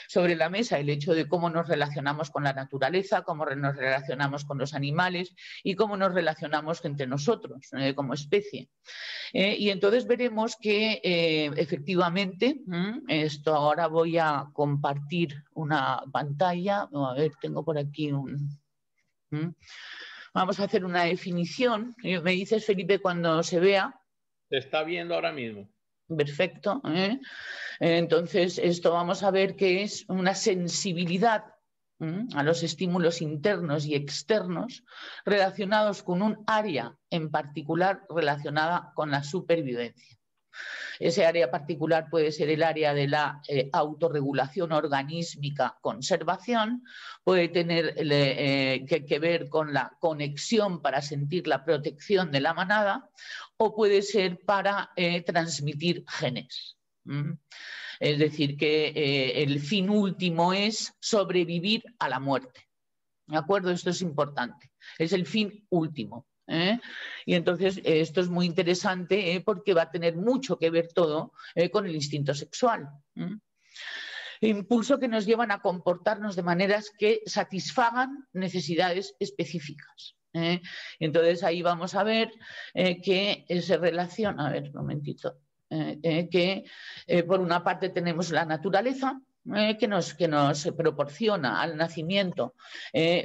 sobre la mesa, el hecho de cómo nos relacionamos con la naturaleza, cómo nos relacionamos con los animales y cómo nos relacionamos entre nosotros como especie. Y entonces veremos que efectivamente, esto ahora voy a compartir una pantalla, a ver, tengo por aquí vamos a hacer una definición, me dices Felipe cuando se vea.
Se está viendo ahora mismo.
Perfecto. Entonces esto vamos a ver que es una sensibilidad a los estímulos internos y externos relacionados con un área en particular relacionada con la supervivencia. Ese área particular puede ser el área de la autorregulación organísmica, conservación, puede tener que ver con la conexión para sentir la protección de la manada, o puede ser para transmitir genes. Es decir, que el fin último es sobrevivir a la muerte. ¿De acuerdo? Esto es importante. Es el fin último. Y entonces esto es muy interesante porque va a tener mucho que ver todo con el instinto sexual. Impulso que nos llevan a comportarnos de maneras que satisfagan necesidades específicas. Entonces ahí vamos a ver que se relaciona, a ver, un momentito, que por una parte tenemos la naturaleza, que nos proporciona al nacimiento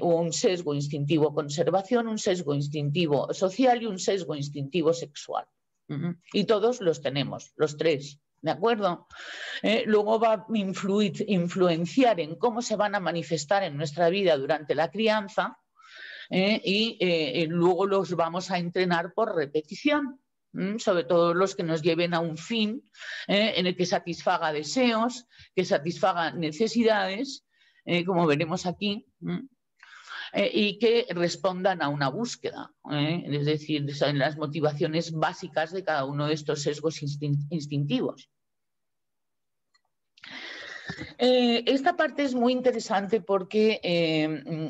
un sesgo instintivo conservación, un sesgo instintivo social y un sesgo instintivo sexual. Y todos los tenemos, los tres, ¿de acuerdo? Luego va a influenciar en cómo se van a manifestar en nuestra vida durante la crianza y luego los vamos a entrenar por repetición. Sobre todo los que nos lleven a un fin en el que satisfaga deseos, que satisfaga necesidades, como veremos aquí, y que respondan a una búsqueda, es decir, en las motivaciones básicas de cada uno de estos sesgos instintivos. Esta parte es muy interesante porque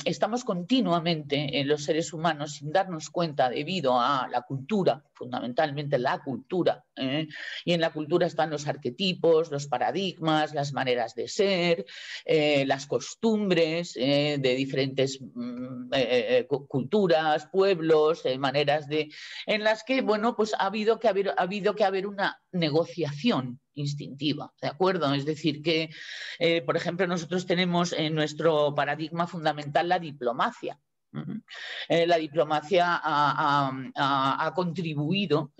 estamos continuamente los seres humanos sin darnos cuenta debido a la cultura, fundamentalmente la cultura, y en la cultura están los arquetipos, los paradigmas, las maneras de ser, las costumbres de diferentes culturas, pueblos, maneras de... en las que, bueno, pues ha habido que haber una negociación instintiva, ¿de acuerdo? Es decir, que, por ejemplo, nosotros tenemos en nuestro paradigma fundamental la diplomacia. La diplomacia ha contribuido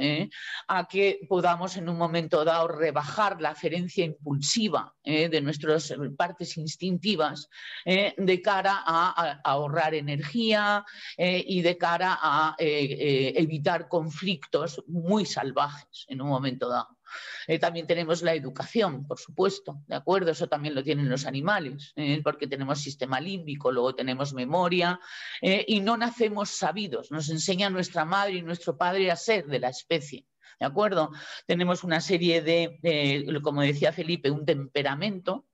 a que podamos en un momento dado rebajar la aferencia impulsiva de nuestras partes instintivas de cara a ahorrar energía y de cara a evitar conflictos muy salvajes en un momento dado. También tenemos la educación, por supuesto, ¿de acuerdo? Eso también lo tienen los animales, porque tenemos sistema límbico, luego tenemos memoria y no nacemos sabidos, nos enseña nuestra madre y nuestro padre a ser de la especie. ¿De acuerdo? Tenemos una serie de, como decía Felipe, un temperamento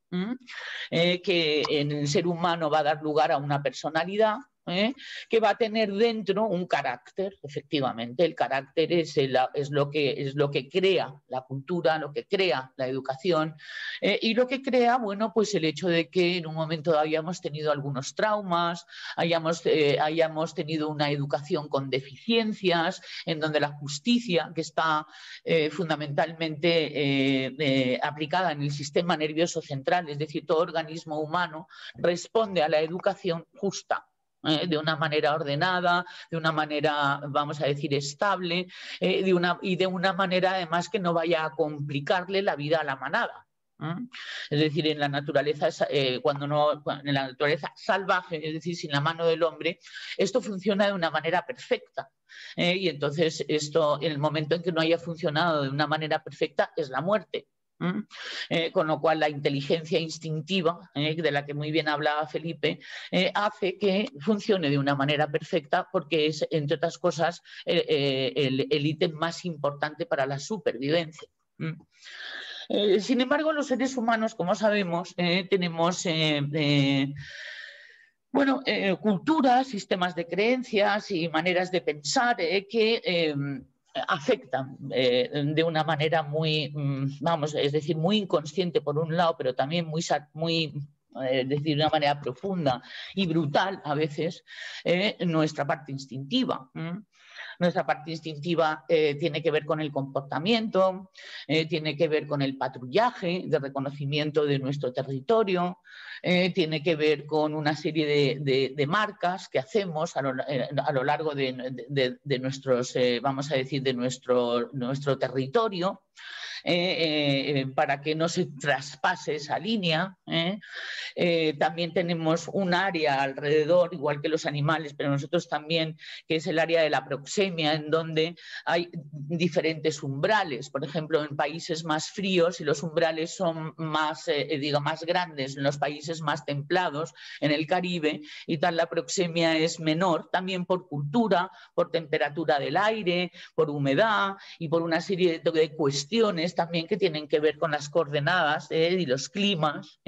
que en el ser humano va a dar lugar a una personalidad que va a tener dentro un carácter, efectivamente. El carácter es lo que crea la cultura, lo que crea la educación y lo que crea, bueno, pues el hecho de que en un momento hayamos tenido algunos traumas, hayamos tenido una educación con deficiencias, en donde la justicia, que está fundamentalmente aplicada en el sistema nervioso central, es decir, todo organismo humano responde a la educación justa. De una manera ordenada, de una manera, vamos a decir, estable y de una manera además que no vaya a complicarle la vida a la manada. Es decir, en la naturaleza, en la naturaleza salvaje, es decir, sin la mano del hombre, esto funciona de una manera perfecta. Y entonces esto, en el momento en que no haya funcionado de una manera perfecta, es la muerte. Con lo cual la inteligencia instintiva, de la que muy bien hablaba Felipe, hace que funcione de una manera perfecta porque es, entre otras cosas, el ítem más importante para la supervivencia. Sin embargo, los seres humanos, como sabemos, tenemos culturas, sistemas de creencias y maneras de pensar que afectan de una manera muy, es decir, muy inconsciente por un lado, pero también muy es decir, de una manera profunda y brutal a veces, nuestra parte instintiva. Nuestra parte instintiva tiene que ver con el comportamiento, tiene que ver con el patrullaje de reconocimiento de nuestro territorio, tiene que ver con una serie de marcas que hacemos a lo largo de nuestros, vamos a decir, de nuestro territorio. para que no se traspase esa línea. También tenemos un área alrededor, igual que los animales, pero nosotros también, que es el área de la proxemia, en donde hay diferentes umbrales. Por ejemplo, en países más fríos, y los umbrales son más, más grandes en los países más templados, en el Caribe, y tal, la proxemia es menor, también por cultura, por temperatura del aire, por humedad y por una serie de cuestiones también que tienen que ver con las coordenadas y los climas,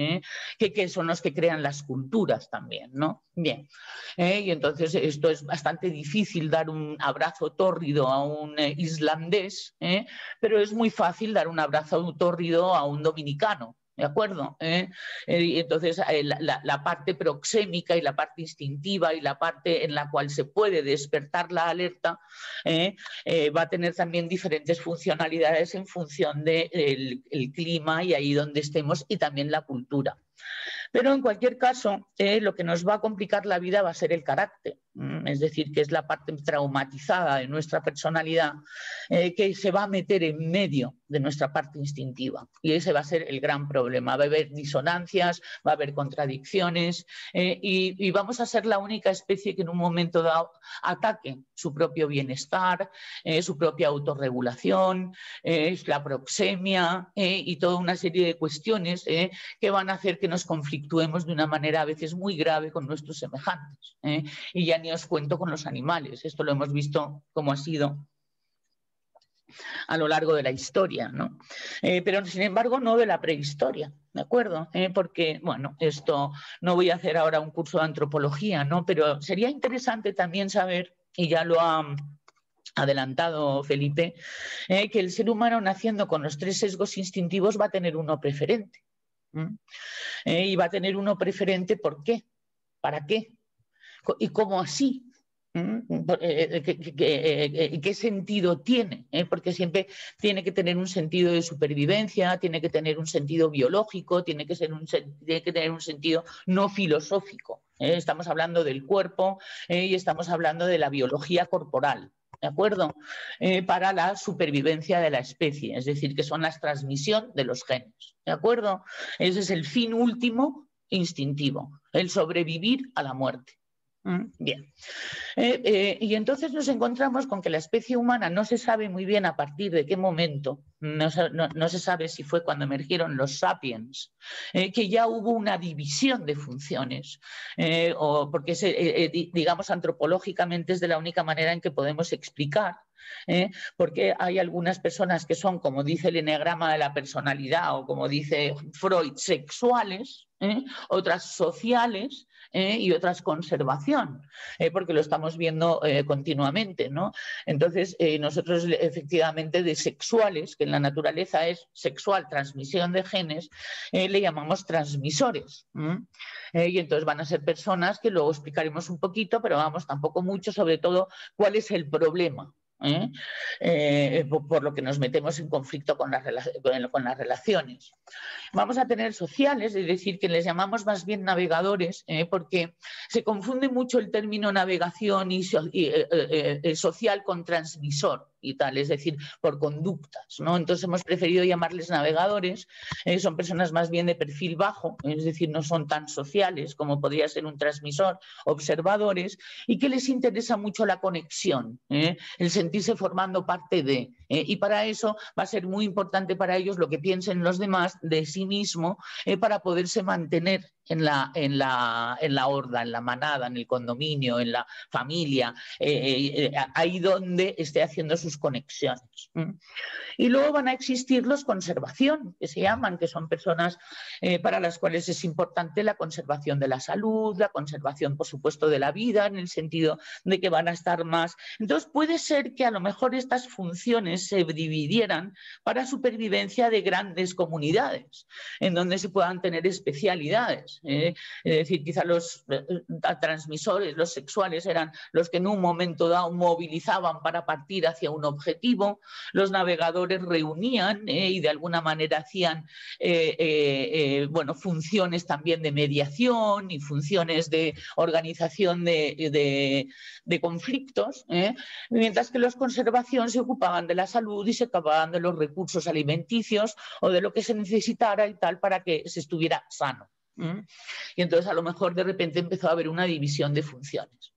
que son los que crean las culturas también, ¿no? Bien, y entonces esto es bastante difícil, dar un abrazo tórrido a un islandés, pero es muy fácil dar un abrazo tórrido a un dominicano. ¿De acuerdo? Entonces, la parte proxémica y la parte instintiva y la parte en la cual se puede despertar la alerta va a tener también diferentes funcionalidades en función del clima y ahí donde estemos, y también la cultura. Pero en cualquier caso, lo que nos va a complicar la vida va a ser el carácter, es decir, que es la parte traumatizada de nuestra personalidad que se va a meter en medio de nuestra parte instintiva, y ese va a ser el gran problema. Va a haber disonancias, va a haber contradicciones y vamos a ser la única especie que en un momento dado ataque su propio bienestar, su propia autorregulación, la proxemia y toda una serie de cuestiones que van a hacer que nos conflictuemos de una manera a veces muy grave con nuestros semejantes. Y ya ni os cuento con los animales, esto lo hemos visto cómo ha sido a lo largo de la historia, ¿no? Pero sin embargo no de la prehistoria, ¿de acuerdo? Porque, bueno, esto no voy a hacer ahora un curso de antropología, ¿no? Pero sería interesante también saber, y ya lo ha adelantado Felipe, que el ser humano, naciendo con los 3 sesgos instintivos, va a tener uno preferente. Y va a tener uno preferente, ¿por qué? ¿Para qué? ¿Y cómo así? ¿Qué sentido tiene? Porque siempre tiene que tener un sentido de supervivencia, tiene que tener un sentido biológico, tiene que tener un sentido no filosófico. Estamos hablando del cuerpo y estamos hablando de la biología corporal, ¿de acuerdo? Para la supervivencia de la especie, es decir, que son la transmisión de los genes, ¿de acuerdo? Ese es el fin último instintivo, el sobrevivir a la muerte. Bien. Y entonces nos encontramos con que la especie humana no se sabe muy bien a partir de qué momento, no se sabe si fue cuando emergieron los sapiens, que ya hubo una división de funciones, o porque digamos antropológicamente es de la única manera en que podemos explicar, porque hay algunas personas que son, como dice el eneagrama de la personalidad o como dice Freud, sexuales, otras sociales, y otras conservación, porque lo estamos viendo continuamente, ¿no? Entonces, nosotros efectivamente de sexuales, que en la naturaleza es sexual, transmisión de genes, le llamamos transmisores. Y entonces van a ser personas que luego explicaremos un poquito, pero vamos, tampoco mucho, sobre todo cuál es el problema. Por lo que nos metemos en conflicto con las relaciones. Vamos a tener sociales, es decir, que les llamamos más bien navegadores, porque se confunde mucho el término navegación y social con transmisor y tal, es decir, por conductas, ¿no? Entonces hemos preferido llamarles navegadores, son personas más bien de perfil bajo, es decir, no son tan sociales como podría ser un transmisor, observadores, y que les interesa mucho la conexión, el sentirse formando parte de, y para eso va a ser muy importante para ellos lo que piensen los demás de sí mismo, para poderse mantener en la horda, en la manada, en el condominio, en la familia, ahí donde esté haciendo sus conexiones. Y luego van a existir los conservación, que se llaman, que son personas para las cuales es importante la conservación de la salud, la conservación, por supuesto, de la vida, en el sentido de que van a estar más. Entonces puede ser que a lo mejor estas funciones se dividieran para supervivencia de grandes comunidades, en donde se puedan tener especialidades. Es decir, quizá los transmisores, los sexuales, eran los que en un momento dado movilizaban para partir hacia un objetivo, los navegadores reunían y de alguna manera hacían bueno, funciones también de mediación y funciones de organización de conflictos, mientras que los conservación se ocupaban de la salud y se acababan de los recursos alimenticios o de lo que se necesitara y tal para que se estuviera sano. Y entonces a lo mejor de repente empezó a haber una división de funciones.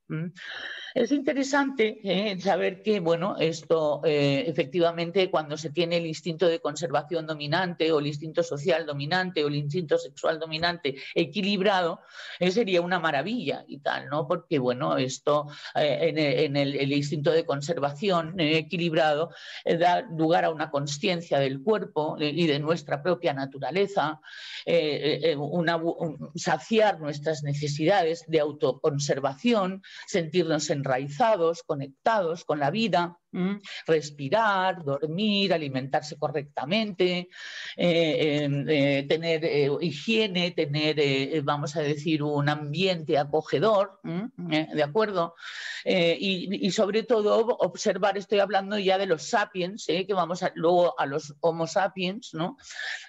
Es interesante saber que, bueno, esto efectivamente cuando se tiene el instinto de conservación dominante o el instinto social dominante o el instinto sexual dominante equilibrado, sería una maravilla y tal, ¿no? Porque, bueno, esto en el instinto de conservación equilibrado da lugar a una consciencia del cuerpo y de nuestra propia naturaleza, saciar nuestras necesidades de autoconservación, sentirnos enraizados, conectados con la vida, respirar, dormir, alimentarse correctamente, tener higiene, tener, vamos a decir, un ambiente acogedor, ¿de acuerdo? Y sobre todo observar, estoy hablando ya de los sapiens, que vamos luego a los homo sapiens, ¿no?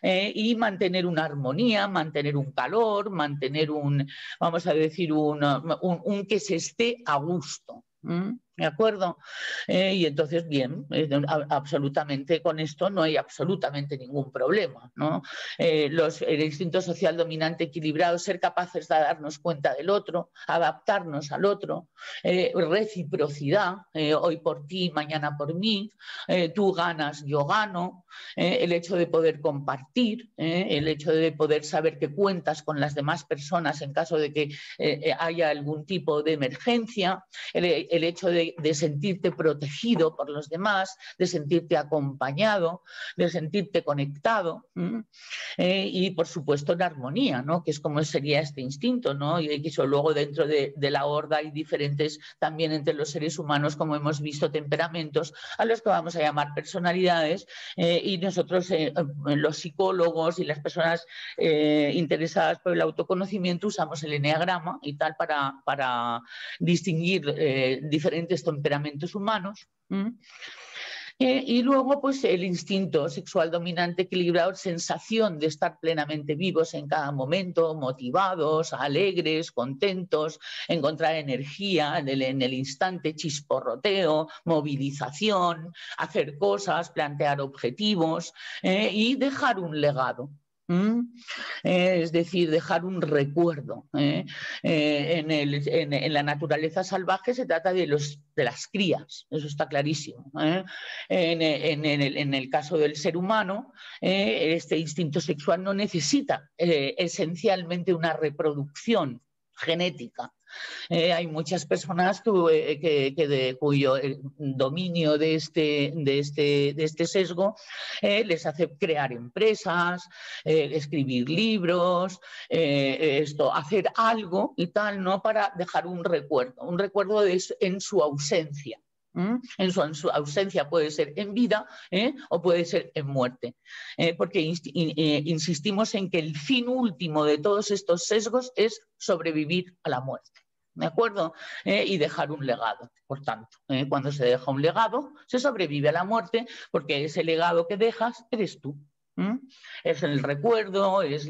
Y mantener una armonía, mantener un calor, mantener vamos a decir, un que se esté a gusto. ¿De acuerdo? Y entonces, bien, absolutamente con esto no hay absolutamente ningún problema, ¿no? El instinto social dominante equilibrado, ser capaces de darnos cuenta del otro, adaptarnos al otro, reciprocidad, hoy por ti, mañana por mí, tú ganas, yo gano, el hecho de poder compartir, el hecho de poder saber que cuentas con las demás personas en caso de que haya algún tipo de emergencia, el hecho de sentirte protegido por los demás, de sentirte acompañado, de sentirte conectado, y por supuesto en armonía, ¿no? Que es como sería este instinto, ¿no? Y eso luego dentro de la horda hay diferentes también entre los seres humanos, como hemos visto, temperamentos a los que vamos a llamar personalidades, y nosotros los psicólogos y las personas interesadas por el autoconocimiento usamos el eneagrama y tal para distinguir diferentes temperamentos humanos. Y luego, pues el instinto sexual dominante equilibrado, sensación de estar plenamente vivos en cada momento, motivados, alegres, contentos, encontrar energía en el instante, chisporroteo, movilización, hacer cosas, plantear objetivos y dejar un legado. Es decir, dejar un recuerdo. En la naturaleza salvaje se trata de las crías, eso está clarísimo. En el caso del ser humano, este instinto sexual no necesita esencialmente una reproducción genética. Hay muchas personas cuyo dominio de este sesgo les hace crear empresas, escribir libros, hacer algo y tal, ¿no? Para dejar un recuerdo en su ausencia. En su ausencia puede ser en vida o puede ser en muerte, porque insistimos en que el fin último de todos estos sesgos es sobrevivir a la muerte, ¿de acuerdo? Y dejar un legado. Por tanto, cuando se deja un legado, se sobrevive a la muerte, porque ese legado que dejas eres tú. Es el recuerdo, es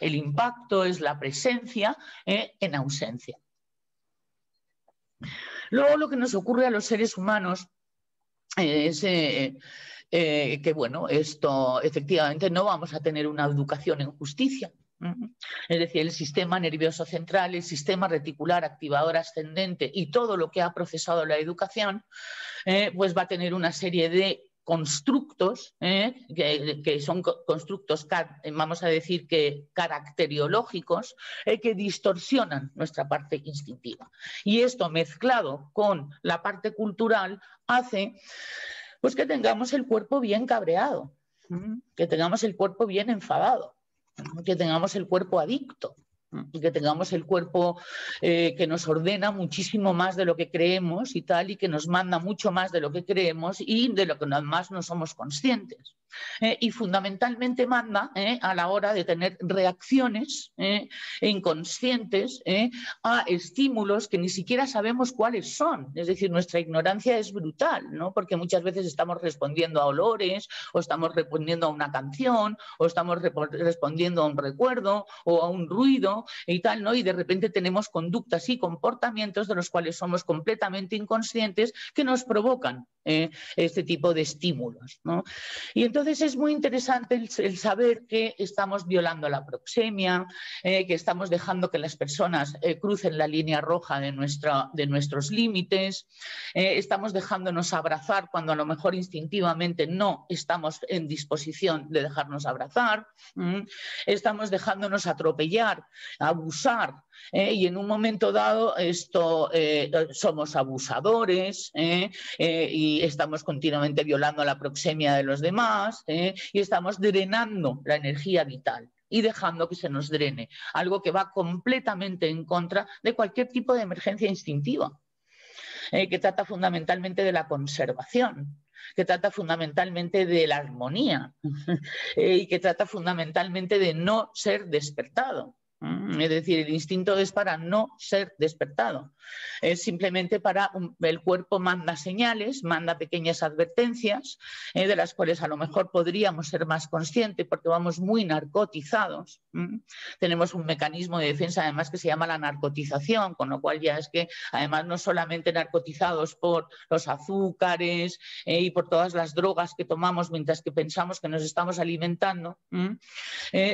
el impacto, es la presencia en ausencia. Luego lo que nos ocurre a los seres humanos es que, bueno, esto efectivamente no vamos a tener una educación en justicia. Es decir, el sistema nervioso central, el sistema reticular activador ascendente y todo lo que ha procesado la educación, pues va a tener una serie de constructos, que son constructos, vamos a decir que caracteriológicos, que distorsionan nuestra parte instintiva. Y esto mezclado con la parte cultural hace pues, que tengamos el cuerpo bien cabreado, que tengamos el cuerpo bien enfadado, que tengamos el cuerpo adicto, y que tengamos el cuerpo que nos ordena muchísimo más de lo que creemos y tal, y que nos manda mucho más de lo que creemos y de lo que más no somos conscientes. Y fundamentalmente manda a la hora de tener reacciones inconscientes a estímulos que ni siquiera sabemos cuáles son. Es decir, nuestra ignorancia es brutal, ¿no? Porque muchas veces estamos respondiendo a olores, o estamos respondiendo a una canción, o estamos respondiendo a un recuerdo o a un ruido y tal, ¿no? Y de repente tenemos conductas y comportamientos de los cuales somos completamente inconscientes que nos provocan este tipo de estímulos, ¿no? Y entonces es muy interesante el saber que estamos violando la proxemia, que estamos dejando que las personas crucen la línea roja de nuestros límites, estamos dejándonos abrazar cuando a lo mejor instintivamente no estamos en disposición de dejarnos abrazar, estamos dejándonos atropellar, abusar, y en un momento dado somos abusadores, y estamos continuamente violando la proxemia de los demás, y estamos drenando la energía vital y dejando que se nos drene, algo que va completamente en contra de cualquier tipo de emergencia instintiva, que trata fundamentalmente de la conservación, que trata fundamentalmente de la armonía y que trata fundamentalmente de no ser despertado. Es decir, el instinto es para no ser despertado. Es simplemente para el cuerpo manda señales, manda pequeñas advertencias, de las cuales a lo mejor podríamos ser más conscientes porque vamos muy narcotizados. Tenemos un mecanismo de defensa además que se llama la narcotización, con lo cual ya es que además no solamente narcotizados por los azúcares y por todas las drogas que tomamos mientras que pensamos que nos estamos alimentando,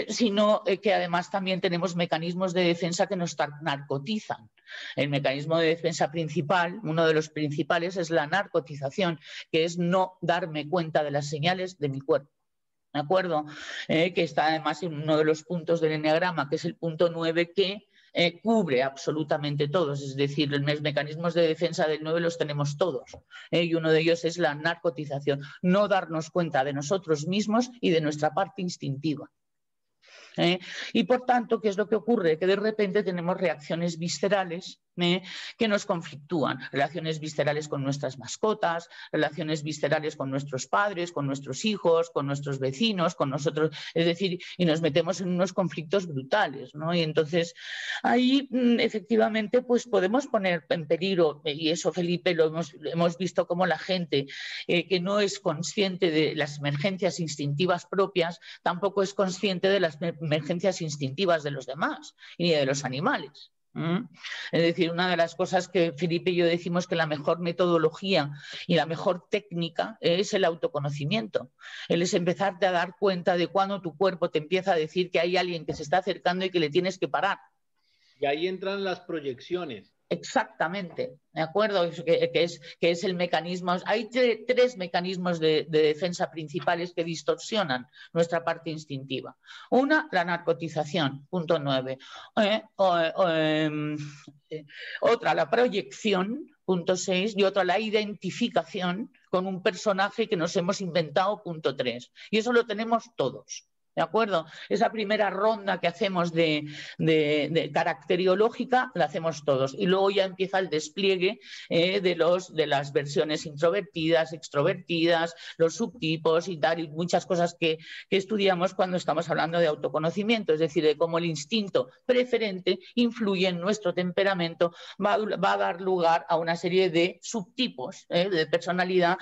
sino que además también tenemos mecanismos de defensa que nos narcotizan. El mecanismo de defensa principal, uno de los principales, es la narcotización, que es no darme cuenta de las señales de mi cuerpo. ¿De acuerdo? Que está además en uno de los puntos del eneagrama, que es el punto 9, que cubre absolutamente todos, es decir, los mecanismos de defensa del 9 los tenemos todos, y uno de ellos es la narcotización, no darnos cuenta de nosotros mismos y de nuestra parte instintiva. Y por tanto, ¿qué es lo que ocurre? Que de repente tenemos reacciones viscerales que nos conflictúan, relaciones viscerales con nuestras mascotas, relaciones viscerales con nuestros padres, con nuestros hijos, con nuestros vecinos, con nosotros, es decir, y nos metemos en unos conflictos brutales, ¿no? Y entonces ahí efectivamente pues podemos poner en peligro, y eso Felipe lo hemos visto como la gente que no es consciente de las emergencias instintivas propias, tampoco es consciente de las emergencias instintivas de los demás y de los animales. Es decir, una de las cosas que Felipe y yo decimos que la mejor metodología y la mejor técnica es el autoconocimiento. Es empezarte a dar cuenta de cuando tu cuerpo te empieza a decir que hay alguien que se está acercando y que le tienes que parar.
Y ahí entran las proyecciones.
Exactamente, ¿de acuerdo? Que es el mecanismo. Hay tres mecanismos de defensa principales que distorsionan nuestra parte instintiva. Una, la narcotización, punto 9. Otra, la proyección, punto 6. Y otra, la identificación con un personaje que nos hemos inventado, punto 3. Y eso lo tenemos todos. ¿De acuerdo? Esa primera ronda que hacemos de caracteriológica la hacemos todos y luego ya empieza el despliegue de las versiones introvertidas, extrovertidas, los subtipos y tal, y muchas cosas que estudiamos cuando estamos hablando de autoconocimiento, es decir, de cómo el instinto preferente influye en nuestro temperamento, va a dar lugar a una serie de subtipos de personalidad,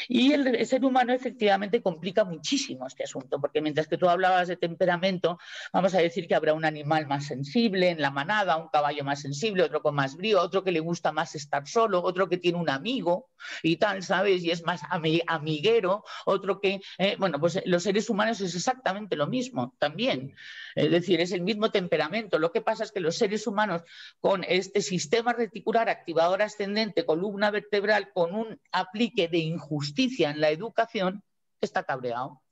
y el ser humano efectivamente complica muchísimo este asunto, porque mientras que tú hablabas de temperamento, vamos a decir que habrá un animal más sensible en la manada, un caballo más sensible, otro con más brío, otro que le gusta más estar solo, otro que tiene un amigo y tal, ¿sabes? Y es más amiguero, otro que, bueno, pues los seres humanos es exactamente lo mismo también. Es decir, es el mismo temperamento. Lo que pasa es que los seres humanos con este sistema reticular activador ascendente, columna vertebral, con un aplique de injusticia en la educación, está cabreado.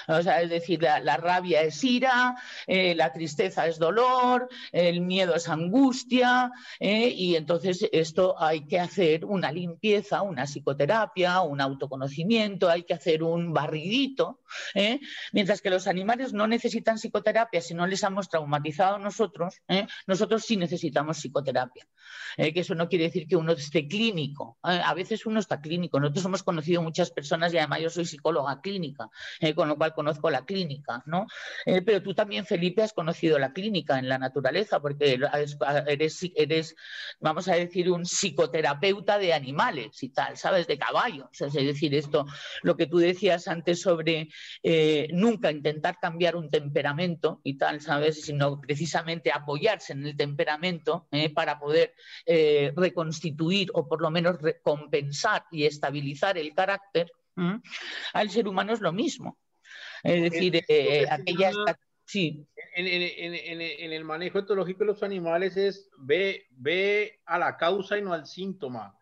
O sea, es decir, la rabia es ira, la tristeza es dolor, el miedo es angustia, y entonces esto hay que hacer una limpieza, una psicoterapia, un autoconocimiento, hay que hacer un barridito, mientras que los animales no necesitan psicoterapia si no les hemos traumatizado nosotros, nosotros sí necesitamos psicoterapia. Que eso no quiere decir que uno esté clínico, a veces uno está clínico, nosotros hemos conocido muchas personas y además yo soy psicóloga clínica, con lo cual conozco la clínica, ¿no? Pero tú también, Felipe, has conocido la clínica en la naturaleza, porque eres, vamos a decir, un psicoterapeuta de animales y tal, ¿sabes? De caballos. Es decir, esto, lo que tú decías antes sobre nunca intentar cambiar un temperamento y tal, ¿sabes? Sino precisamente apoyarse en el temperamento para poder reconstituir o por lo menos compensar y estabilizar el carácter. Al ser humano es lo mismo. Es decir, aquella está... Sí.
En el manejo etológico de los animales es ve a la causa y no al síntoma,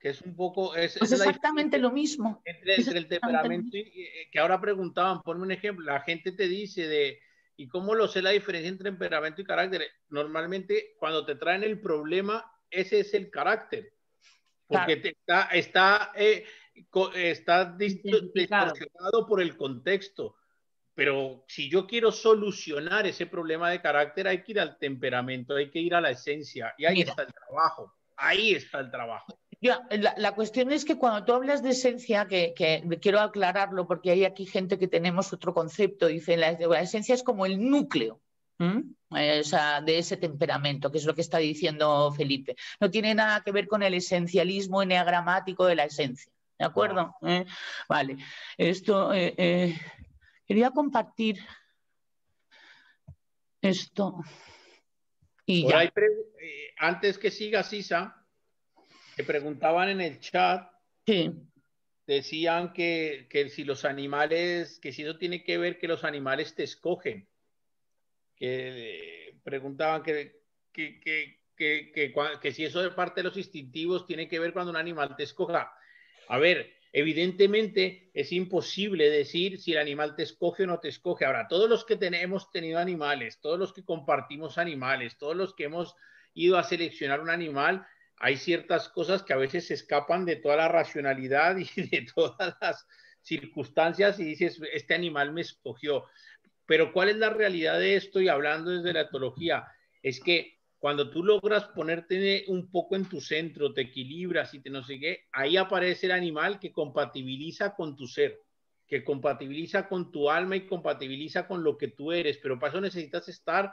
que es un poco...
Pues exactamente lo mismo.
Entre el temperamento que ahora preguntaban, ponme un ejemplo, la gente te dice ¿y cómo lo sé la diferencia entre temperamento y carácter? Normalmente cuando te traen el problema, ese es el carácter, porque claro, está distorsionado por el contexto. Pero si yo quiero solucionar ese problema de carácter, hay que ir al temperamento, hay que ir a la esencia, y ahí está el trabajo, ahí está el trabajo.
La cuestión es que cuando tú hablas de esencia, que quiero aclararlo porque hay aquí gente que tenemos otro concepto, dice la esencia es como el núcleo o sea, de ese temperamento, que es lo que está diciendo Felipe. No tiene nada que ver con el esencialismo enneagramático de la esencia, ¿de acuerdo? No. Vale, esto... quería compartir esto y
por
ya.
ahí antes que siga, Sisa, te preguntaban en el chat,
sí.
Decían que si los animales, que si eso tiene que ver que los animales te escogen, que preguntaban que si eso de parte de los instintivos tiene que ver cuando un animal te escoja. A ver, evidentemente es imposible decir si el animal te escoge o no te escoge. Ahora, todos los que hemos tenido animales, todos los que compartimos animales, todos los que hemos ido a seleccionar un animal, hay ciertas cosas que a veces se escapan de toda la racionalidad y de todas las circunstancias y dices, este animal me escogió. Pero ¿cuál es la realidad de esto? Y hablando desde la etología, es que cuando tú logras ponerte un poco en tu centro, te equilibras y te no sé qué, ahí aparece el animal que compatibiliza con tu ser, que compatibiliza con tu alma y compatibiliza con lo que tú eres, pero para eso necesitas estar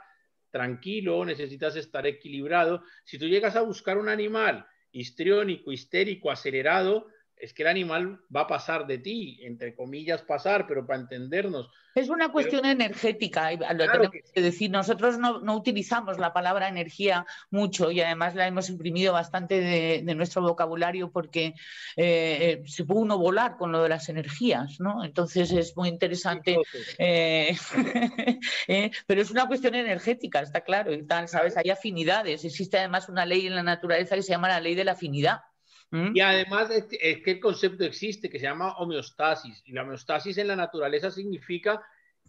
tranquilo, necesitas estar equilibrado. Si tú llegas a buscar un animal histriónico, histérico, acelerado, es que el animal va a pasar de ti, entre comillas pasar, pero para entendernos.
Es una cuestión energética, lo claro tenemos que decir. Nosotros no utilizamos la palabra energía mucho y además la hemos imprimido bastante de nuestro vocabulario porque se puede uno volar con lo de las energías, ¿no? Entonces es muy interesante, pero es una cuestión energética, está claro, y tal, ¿sabes? Hay afinidades, existe además una ley en la naturaleza que se llama la ley de la afinidad.
Y además es que el concepto existe, que se llama homeostasis, y la homeostasis en la naturaleza significa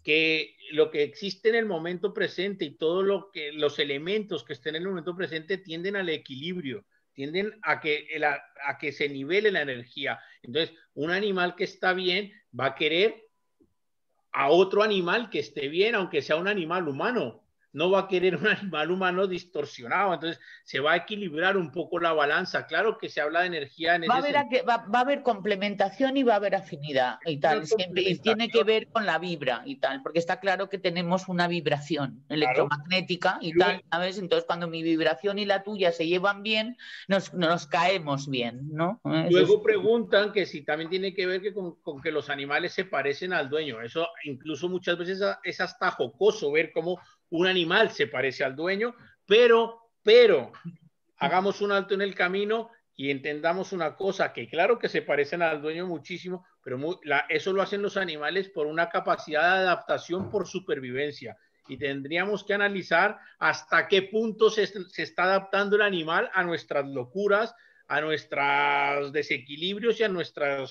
que lo que existe en el momento presente y todo lo que los elementos que estén en el momento presente tienden al equilibrio, tienden a que se nivele la energía. Entonces, un animal que está bien va a querer a otro animal que esté bien, aunque sea un animal humano. No va a querer un animal humano distorsionado, entonces se va a equilibrar un poco la balanza. Claro que se habla de energía en ese sentido.
Va a haber complementación y va a haber afinidad y tal, y tiene que ver con la vibra y tal, porque está claro que tenemos una vibración electromagnética y tal, ¿sabes? Entonces cuando mi vibración y la tuya se llevan bien, nos caemos bien, ¿no?
Luego preguntan que si también tiene que ver con que los animales se parecen al dueño. Eso incluso muchas veces es hasta jocoso ver cómo un animal se parece al dueño, pero hagamos un alto en el camino y entendamos una cosa, que claro que se parecen al dueño muchísimo, pero eso lo hacen los animales por una capacidad de adaptación por supervivencia. Y tendríamos que analizar hasta qué punto se está adaptando el animal a nuestras locuras, a nuestros desequilibrios y a nuestra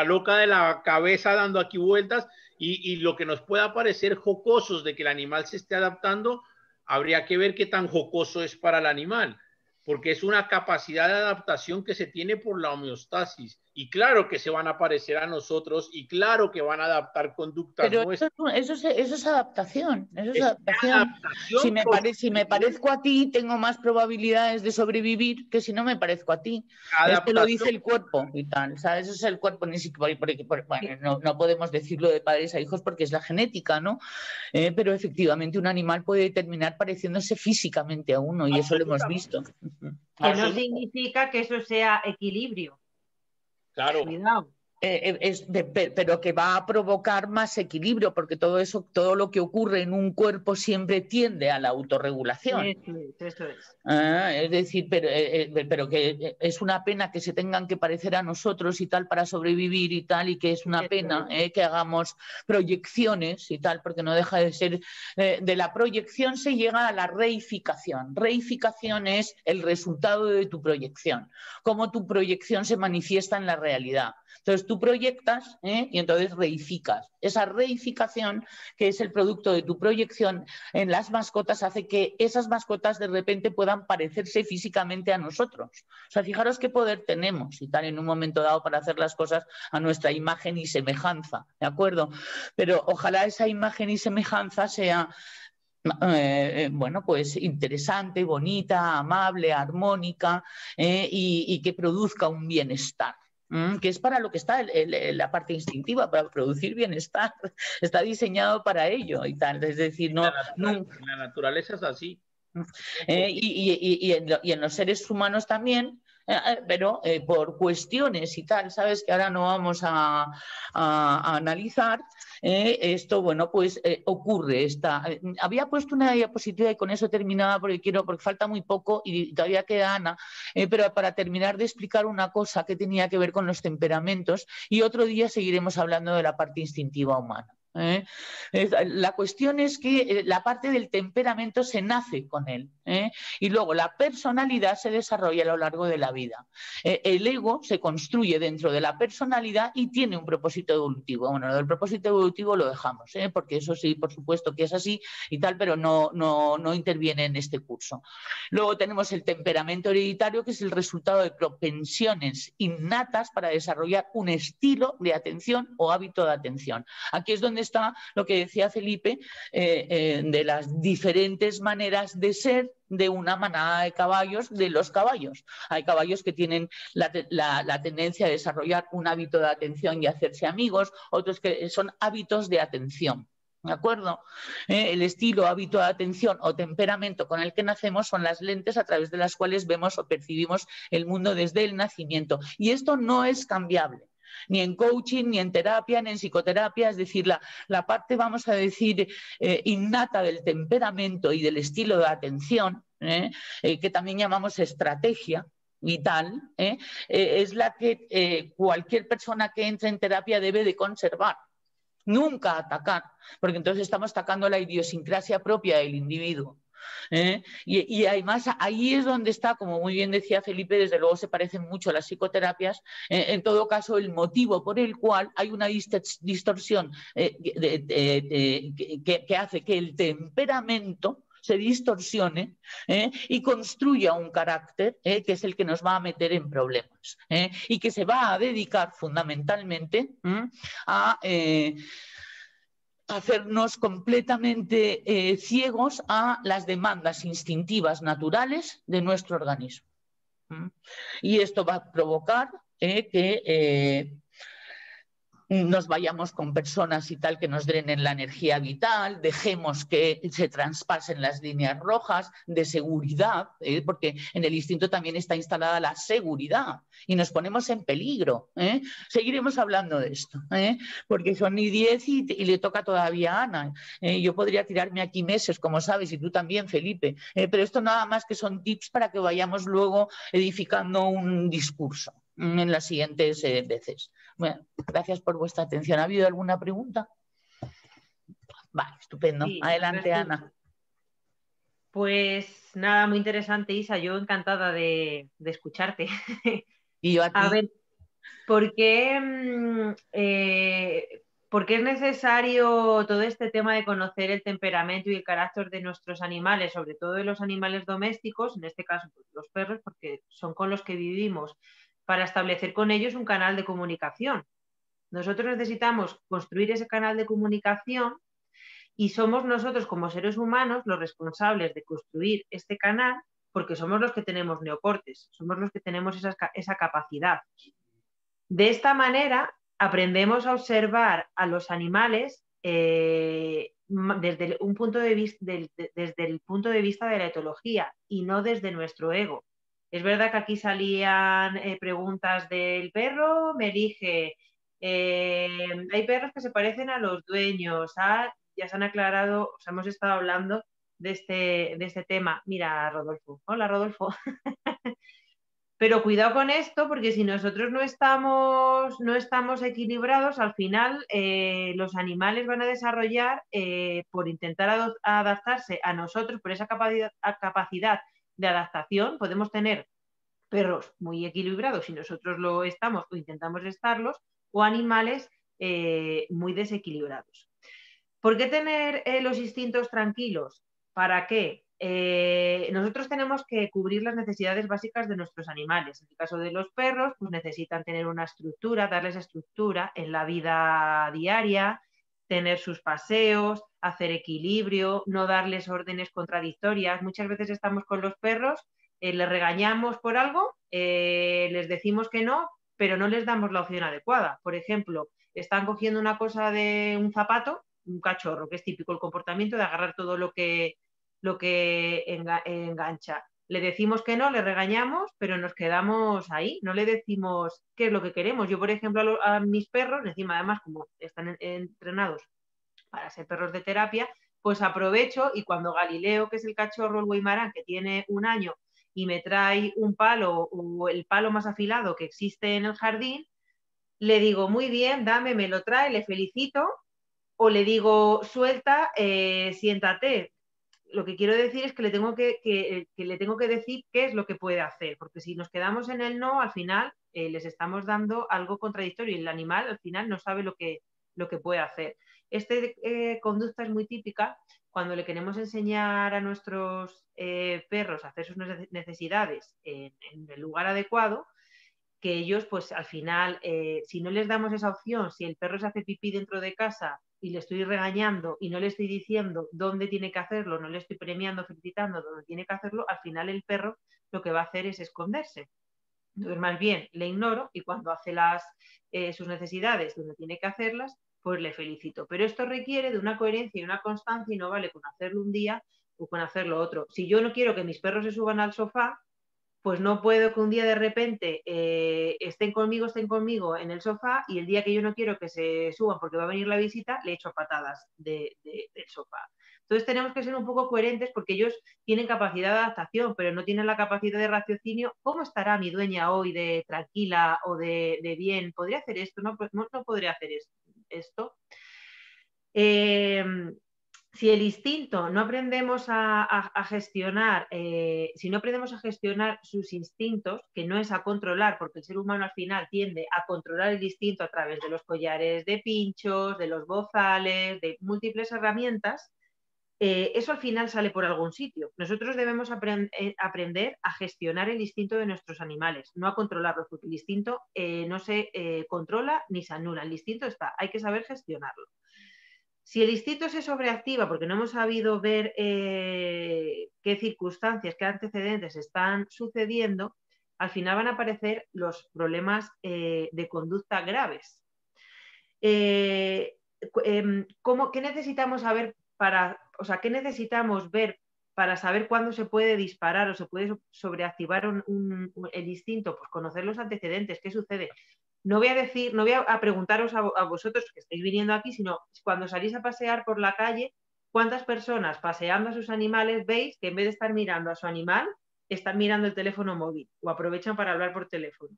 loca de la cabeza dando aquí vueltas y lo que nos pueda parecer jocosos de que el animal se esté adaptando, habría que ver qué tan jocoso es para el animal, porque es una capacidad de adaptación que se tiene por la homeostasis y claro que se van a parecer a nosotros y claro que van a adaptar conductas
Pero
nuestras.
eso es adaptación, eso es
Es
adaptación. Si
adaptación
si me parezco a ti, tengo más probabilidades de sobrevivir que si no me parezco a ti. Esto lo dice el cuerpo y tal, ¿sabes? Eso es el cuerpo, ni siquiera, bueno, no podemos decirlo de padres a hijos porque es la genética, ¿no? Pero efectivamente un animal puede terminar pareciéndose físicamente a uno y eso lo hemos visto.
Que no significa que eso sea equilibrio.
Claro.
Cuidado.
Pero que va a provocar más equilibrio, porque todo lo que ocurre en un cuerpo siempre tiende a la autorregulación.
Eso es.
Es decir, pero que es una pena que se tengan que parecer a nosotros y tal para sobrevivir y tal, y que es una pena que hagamos proyecciones y tal, porque no deja de ser. De la proyección se llega a la reificación. Reificación es el resultado de tu proyección, cómo tu proyección se manifiesta en la realidad. Entonces tú proyectas y entonces reificas. Esa reificación, que es el producto de tu proyección en las mascotas, hace que esas mascotas de repente puedan parecerse físicamente a nosotros. O sea, fijaros qué poder tenemos y tal en un momento dado para hacer las cosas a nuestra imagen y semejanza, ¿de acuerdo? Pero ojalá esa imagen y semejanza sea bueno, pues interesante, bonita, amable, armónica y que produzca un bienestar. Que es para lo que está la parte instintiva, para producir bienestar, está diseñado para ello y tal, es decir,
la naturaleza es así.
Y en los seres humanos también, pero por cuestiones y tal, sabes que ahora no vamos a analizar, esto, bueno, pues ocurre. Había puesto una diapositiva y con eso terminaba porque falta muy poco y todavía queda Ana, pero para terminar de explicar una cosa que tenía que ver con los temperamentos y otro día seguiremos hablando de la parte instintiva humana. La cuestión es que la parte del temperamento se nace con él y luego la personalidad se desarrolla a lo largo de la vida. El ego se construye dentro de la personalidad y tiene un propósito evolutivo. Bueno, lo del propósito evolutivo lo dejamos, porque eso sí, por supuesto que es así y tal, pero no interviene en este curso. Luego tenemos el temperamento hereditario, que es el resultado de propensiones innatas para desarrollar un estilo de atención o hábito de atención. Aquí es donde está lo que decía Felipe de las diferentes maneras de ser de una manada de caballos, de los caballos. Hay caballos que tienen la tendencia a desarrollar un hábito de atención y hacerse amigos, otros que son hábitos de atención. ¿De acuerdo? El estilo, hábito de atención o temperamento con el que nacemos son las lentes a través de las cuales vemos o percibimos el mundo desde el nacimiento. Y esto no es cambiable. Ni en coaching, ni en terapia, ni en psicoterapia, es decir, la parte, vamos a decir, innata del temperamento y del estilo de atención, que también llamamos estrategia vital, es la que cualquier persona que entre en terapia debe de conservar. Nunca atacar, porque entonces estamos atacando la idiosincrasia propia del individuo. Y además ahí es donde está, como muy bien decía Felipe, desde luego se parecen mucho a las psicoterapias, en todo caso el motivo por el cual hay una distorsión que hace que el temperamento se distorsione y construya un carácter que es el que nos va a meter en problemas y que se va a dedicar fundamentalmente a hacernos completamente ciegos a las demandas instintivas naturales de nuestro organismo. Y esto va a provocar que nos vayamos con personas y tal que nos drenen la energía vital, dejemos que se traspasen las líneas rojas de seguridad, porque en el instinto también está instalada la seguridad y nos ponemos en peligro. Seguiremos hablando de esto, porque son y 10 y le toca todavía a Ana. Yo podría tirarme aquí meses, como sabes, y tú también, Felipe, pero esto nada más que son tips para que vayamos luego edificando un discurso en las siguientes veces. Bueno, gracias por vuestra atención. ¿Ha habido alguna pregunta? Vale, estupendo. Sí, adelante, Ana.
Pues nada, muy interesante, Isa. Yo encantada de escucharte.
Y yo a ti.
A ver, ¿por qué es necesario todo este tema de conocer el temperamento y el carácter de nuestros animales, sobre todo de los animales domésticos, en este caso pues, los perros, porque son con los que vivimos para establecer con ellos un canal de comunicación. Nosotros necesitamos construir ese canal de comunicación y somos nosotros como seres humanos los responsables de construir este canal porque somos los que tenemos neocortes, somos los que tenemos esa capacidad. De esta manera aprendemos a observar a los animales desde el punto de vista de la etología y no desde nuestro ego. Es verdad que aquí salían preguntas del perro, me elige, hay perros que se parecen a los dueños, ya se han aclarado, os hemos estado hablando de este tema. Mira, Rodolfo. Hola, Rodolfo. Pero cuidado con esto, porque si nosotros no estamos equilibrados, al final los animales van a desarrollar, por intentar adaptarse a nosotros, por esa capacidad de adaptación, podemos tener perros muy equilibrados si nosotros lo estamos o intentamos estarlos, o animales muy desequilibrados. ¿Por qué tener los instintos tranquilos? ¿Para qué? Nosotros tenemos que cubrir las necesidades básicas de nuestros animales. En el caso de los perros, pues necesitan tener una estructura, darles estructura en la vida diaria, tener sus paseos, hacer equilibrio, no darles órdenes contradictorias. Muchas veces estamos con los perros, les regañamos por algo, les decimos que no, pero no les damos la opción adecuada. Por ejemplo, están cogiendo una cosa de un zapato, un cachorro, que es típico el comportamiento de agarrar todo lo que engancha. Le decimos que no, le regañamos, pero nos quedamos ahí, no le decimos qué es lo que queremos. Yo, por ejemplo, a mis perros, encima además como están entrenados para ser perros de terapia, pues aprovecho y cuando Galileo, que es el cachorro, el Weimarané, que tiene 1 año y me trae un palo o el palo más afilado que existe en el jardín, le digo, muy bien, dame, me lo trae, le felicito, o le digo, suelta, siéntate. Lo que quiero decir es que le tengo que le tengo que decir qué es lo que puede hacer, porque si nos quedamos en el no, al final les estamos dando algo contradictorio y el animal al final no sabe lo que puede hacer. Esta conducta es muy típica cuando le queremos enseñar a nuestros perros a hacer sus necesidades en el lugar adecuado, que ellos pues al final, si no les damos esa opción, si el perro se hace pipí dentro de casa y le estoy regañando y no le estoy diciendo dónde tiene que hacerlo, no le estoy premiando, felicitando dónde tiene que hacerlo, al final el perro lo que va a hacer es esconderse. Entonces, más bien, le ignoro y cuando hace sus necesidades donde tiene que hacerlas, pues le felicito. Pero esto requiere de una coherencia y una constancia y no vale con hacerlo un día o con hacerlo otro. Si yo no quiero que mis perros se suban al sofá, pues no puedo que un día de repente estén conmigo en el sofá y el día que yo no quiero que se suban porque va a venir la visita, le echo patadas del sofá. Entonces tenemos que ser un poco coherentes porque ellos tienen capacidad de adaptación, pero no tienen la capacidad de raciocinio. ¿Cómo estará mi dueña hoy de tranquila o de bien? ¿Podría hacer esto? No podría hacer esto. Si el instinto no aprendemos a gestionar, si no aprendemos a gestionar sus instintos, que no es a controlar, porque el ser humano al final tiende a controlar el instinto a través de los collares de pinchos, de los bozales, de múltiples herramientas, eso al final sale por algún sitio. Nosotros debemos aprender a gestionar el instinto de nuestros animales, no a controlarlo, porque el instinto no se controla ni se anula, el instinto está, hay que saber gestionarlo. Si el instinto se sobreactiva porque no hemos sabido ver qué circunstancias, qué antecedentes están sucediendo, al final van a aparecer los problemas de conducta graves. ¿Qué necesitamos saber qué necesitamos ver para saber cuándo se puede disparar o se puede sobreactivar el instinto? Pues conocer los antecedentes, qué sucede. No voy a preguntaros a vosotros que estáis viniendo aquí, sino cuando salís a pasear por la calle, ¿cuántas personas paseando a sus animales veis que en vez de estar mirando a su animal, están mirando el teléfono móvil o aprovechan para hablar por teléfono?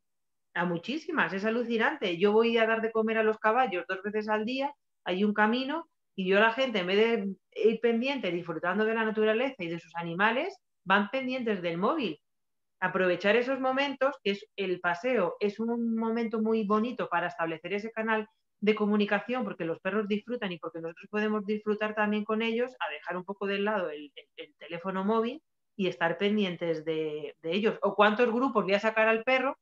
A muchísimas, es alucinante. Yo voy a dar de comer a los caballos 2 veces al día, hay un camino y yo la gente, en vez de ir pendiente, disfrutando de la naturaleza y de sus animales, van pendientes del móvil. Aprovechar esos momentos, que es el paseo, es un momento muy bonito para establecer ese canal de comunicación, porque los perros disfrutan y porque nosotros podemos disfrutar también con ellos, a dejar un poco de lado el teléfono móvil y estar pendientes de ellos. O cuántos grupos voy a sacar al perro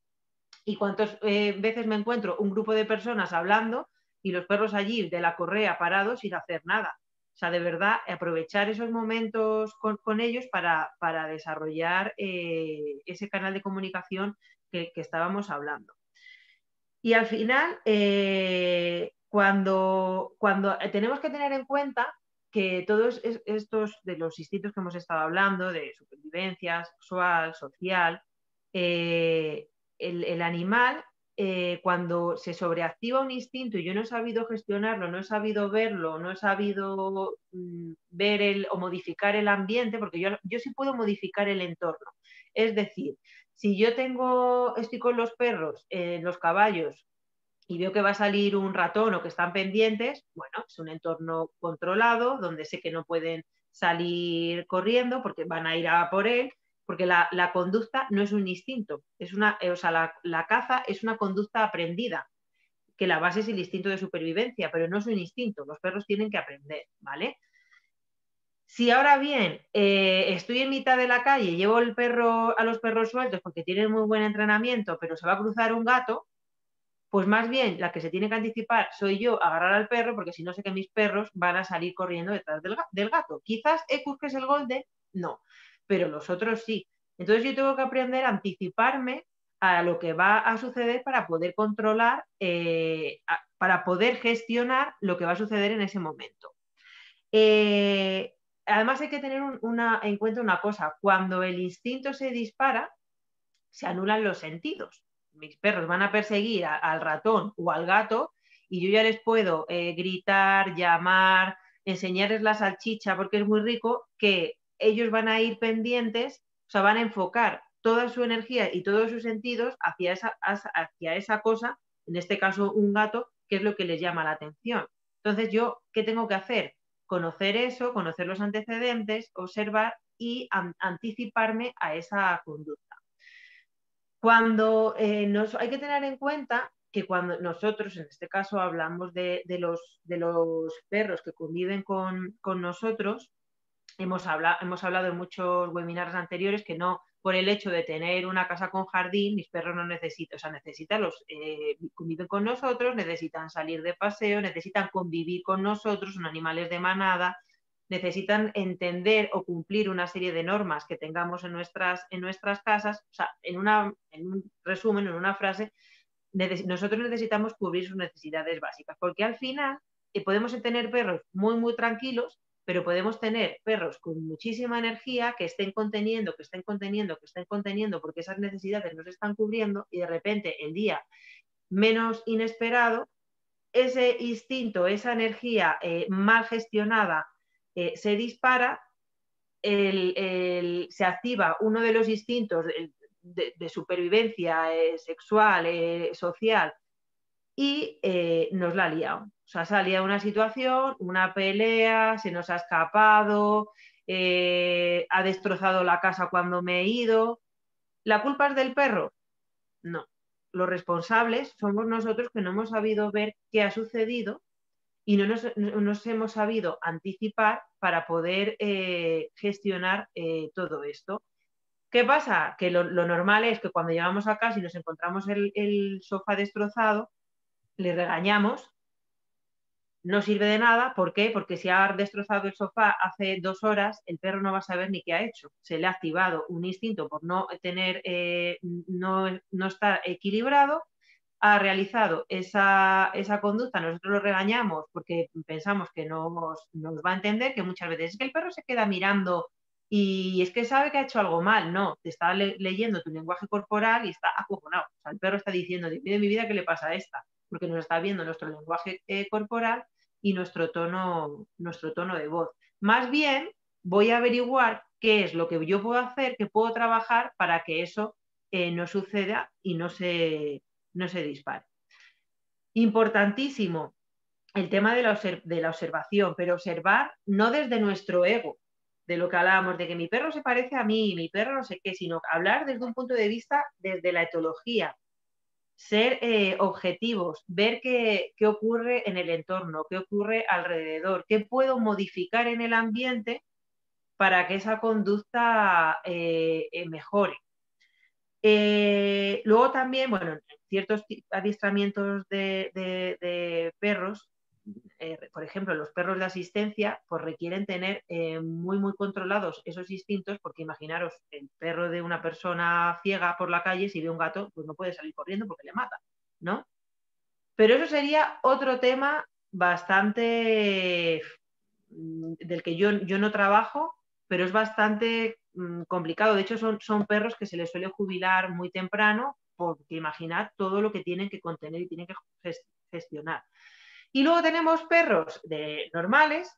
Y cuántas veces me encuentro un grupo de personas hablando y los perros allí de la correa parados sin hacer nada. O sea, de verdad, aprovechar esos momentos con ellos para desarrollar ese canal de comunicación que estábamos hablando. Y al final, cuando tenemos que tener en cuenta que todos estos de los instintos que hemos estado hablando, de supervivencia, sexual, social, el animal, cuando se sobreactiva un instinto y yo no he sabido gestionarlo, no he sabido verlo, no he sabido ver o modificar el ambiente, porque yo sí puedo modificar el entorno. Es decir, si yo estoy con los perros, los caballos, y veo que va a salir un ratón o que están pendientes, bueno, es un entorno controlado, donde sé que no pueden salir corriendo porque van a ir a por él, porque la conducta no es un instinto, o sea, la caza es una conducta aprendida, que la base es el instinto de supervivencia, pero no es un instinto, los perros tienen que aprender, ¿vale? Si ahora bien estoy en mitad de la calle, llevo a los perros sueltos porque tienen muy buen entrenamiento, pero se va a cruzar un gato, pues más bien la que se tiene que anticipar soy yo, agarrar al perro, porque si no sé que mis perros van a salir corriendo detrás del gato. Quizás Ecus, que es el golden, no, pero los otros sí. Entonces yo tengo que aprender a anticiparme a lo que va a suceder para poder controlar, para poder gestionar lo que va a suceder en ese momento. Además hay que tener en cuenta una cosa, cuando el instinto se dispara, se anulan los sentidos. Mis perros van a perseguir al ratón o al gato y yo ya les puedo gritar, llamar, enseñarles la salchicha porque es muy rico, que ellos van a ir pendientes, o sea, van a enfocar toda su energía y todos sus sentidos hacia esa cosa, en este caso un gato, que es lo que les llama la atención. Entonces yo, ¿qué tengo que hacer? Conocer eso, conocer los antecedentes, observar y anticiparme a esa conducta. Cuando hay que tener en cuenta que cuando nosotros, en este caso, hablamos de los perros que conviven con nosotros, hemos hablado en muchos webinars anteriores que no, por el hecho de tener una casa con jardín, mis perros no necesitan, o sea, conviven con nosotros, necesitan salir de paseo, necesitan convivir con nosotros, son animales de manada, necesitan entender o cumplir una serie de normas que tengamos en nuestras casas. O sea, en un resumen, en una frase, nosotros necesitamos cubrir sus necesidades básicas, porque al final podemos tener perros muy, muy tranquilos, pero podemos tener perros con muchísima energía que estén conteniendo, porque esas necesidades no se están cubriendo y de repente el día menos inesperado, ese instinto, esa energía mal gestionada se dispara, se activa uno de los instintos de supervivencia sexual, social, y nos la ha liado. O sea, se ha liado una situación, una pelea, se nos ha escapado, ha destrozado la casa cuando me he ido. ¿La culpa es del perro? No. Los responsables somos nosotros, que no hemos sabido ver qué ha sucedido y no nos hemos sabido anticipar para poder gestionar todo esto. ¿Qué pasa? Que lo normal es que cuando llegamos a casa y nos encontramos el sofá destrozado, le regañamos, no sirve de nada. ¿Por qué? Porque si ha destrozado el sofá hace 2 horas, el perro no va a saber ni qué ha hecho. Se le ha activado un instinto por no estar equilibrado, ha realizado esa conducta, nosotros lo regañamos porque pensamos que nos va a entender, que muchas veces es que el perro se queda mirando y es que sabe que ha hecho algo mal. No, te está leyendo tu lenguaje corporal y está acojonado. O sea, el perro está diciendo, Dios mío de mi vida, ¿qué le pasa a esta? Porque nos está viendo nuestro lenguaje corporal y nuestro tono de voz. Más bien, voy a averiguar qué es lo que yo puedo hacer, que puedo trabajar para que eso no suceda y no se dispare. Importantísimo el tema de la observación, pero observar no desde nuestro ego, de lo que hablábamos, de que mi perro se parece a mí, mi perro no sé qué, sino hablar desde un punto de vista desde la etología, ser objetivos, ver qué ocurre en el entorno, qué ocurre alrededor, qué puedo modificar en el ambiente para que esa conducta mejore. Luego también, bueno, ciertos adiestramientos de perros, por ejemplo, los perros de asistencia, pues requieren tener muy controlados esos instintos, porque imaginaros, el perro de una persona ciega por la calle, si ve un gato, pues no puede salir corriendo porque le mata, ¿no? Pero eso sería otro tema bastante del que yo no trabajo, pero es bastante complicado. De hecho, son perros que se les suele jubilar muy temprano, porque imaginad todo lo que tienen que contener y tienen que gestionar. Y luego tenemos perros normales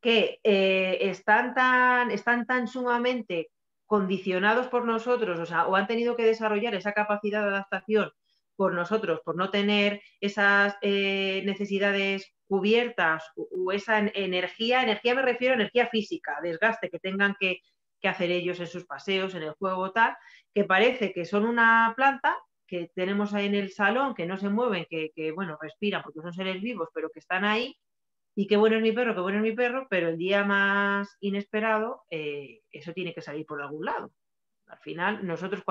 que están tan sumamente condicionados por nosotros, o sea, o han tenido que desarrollar esa capacidad de adaptación por nosotros, por no tener esas necesidades cubiertas o esa energía me refiero a energía física, desgaste que tengan que hacer ellos en sus paseos, en el juego, tal, que parece que son una planta que tenemos ahí en el salón, que no se mueven, que bueno, respiran porque son seres vivos, pero que están ahí, y qué bueno es mi perro, qué bueno es mi perro, pero el día más inesperado, eso tiene que salir por algún lado. Al final, nosotros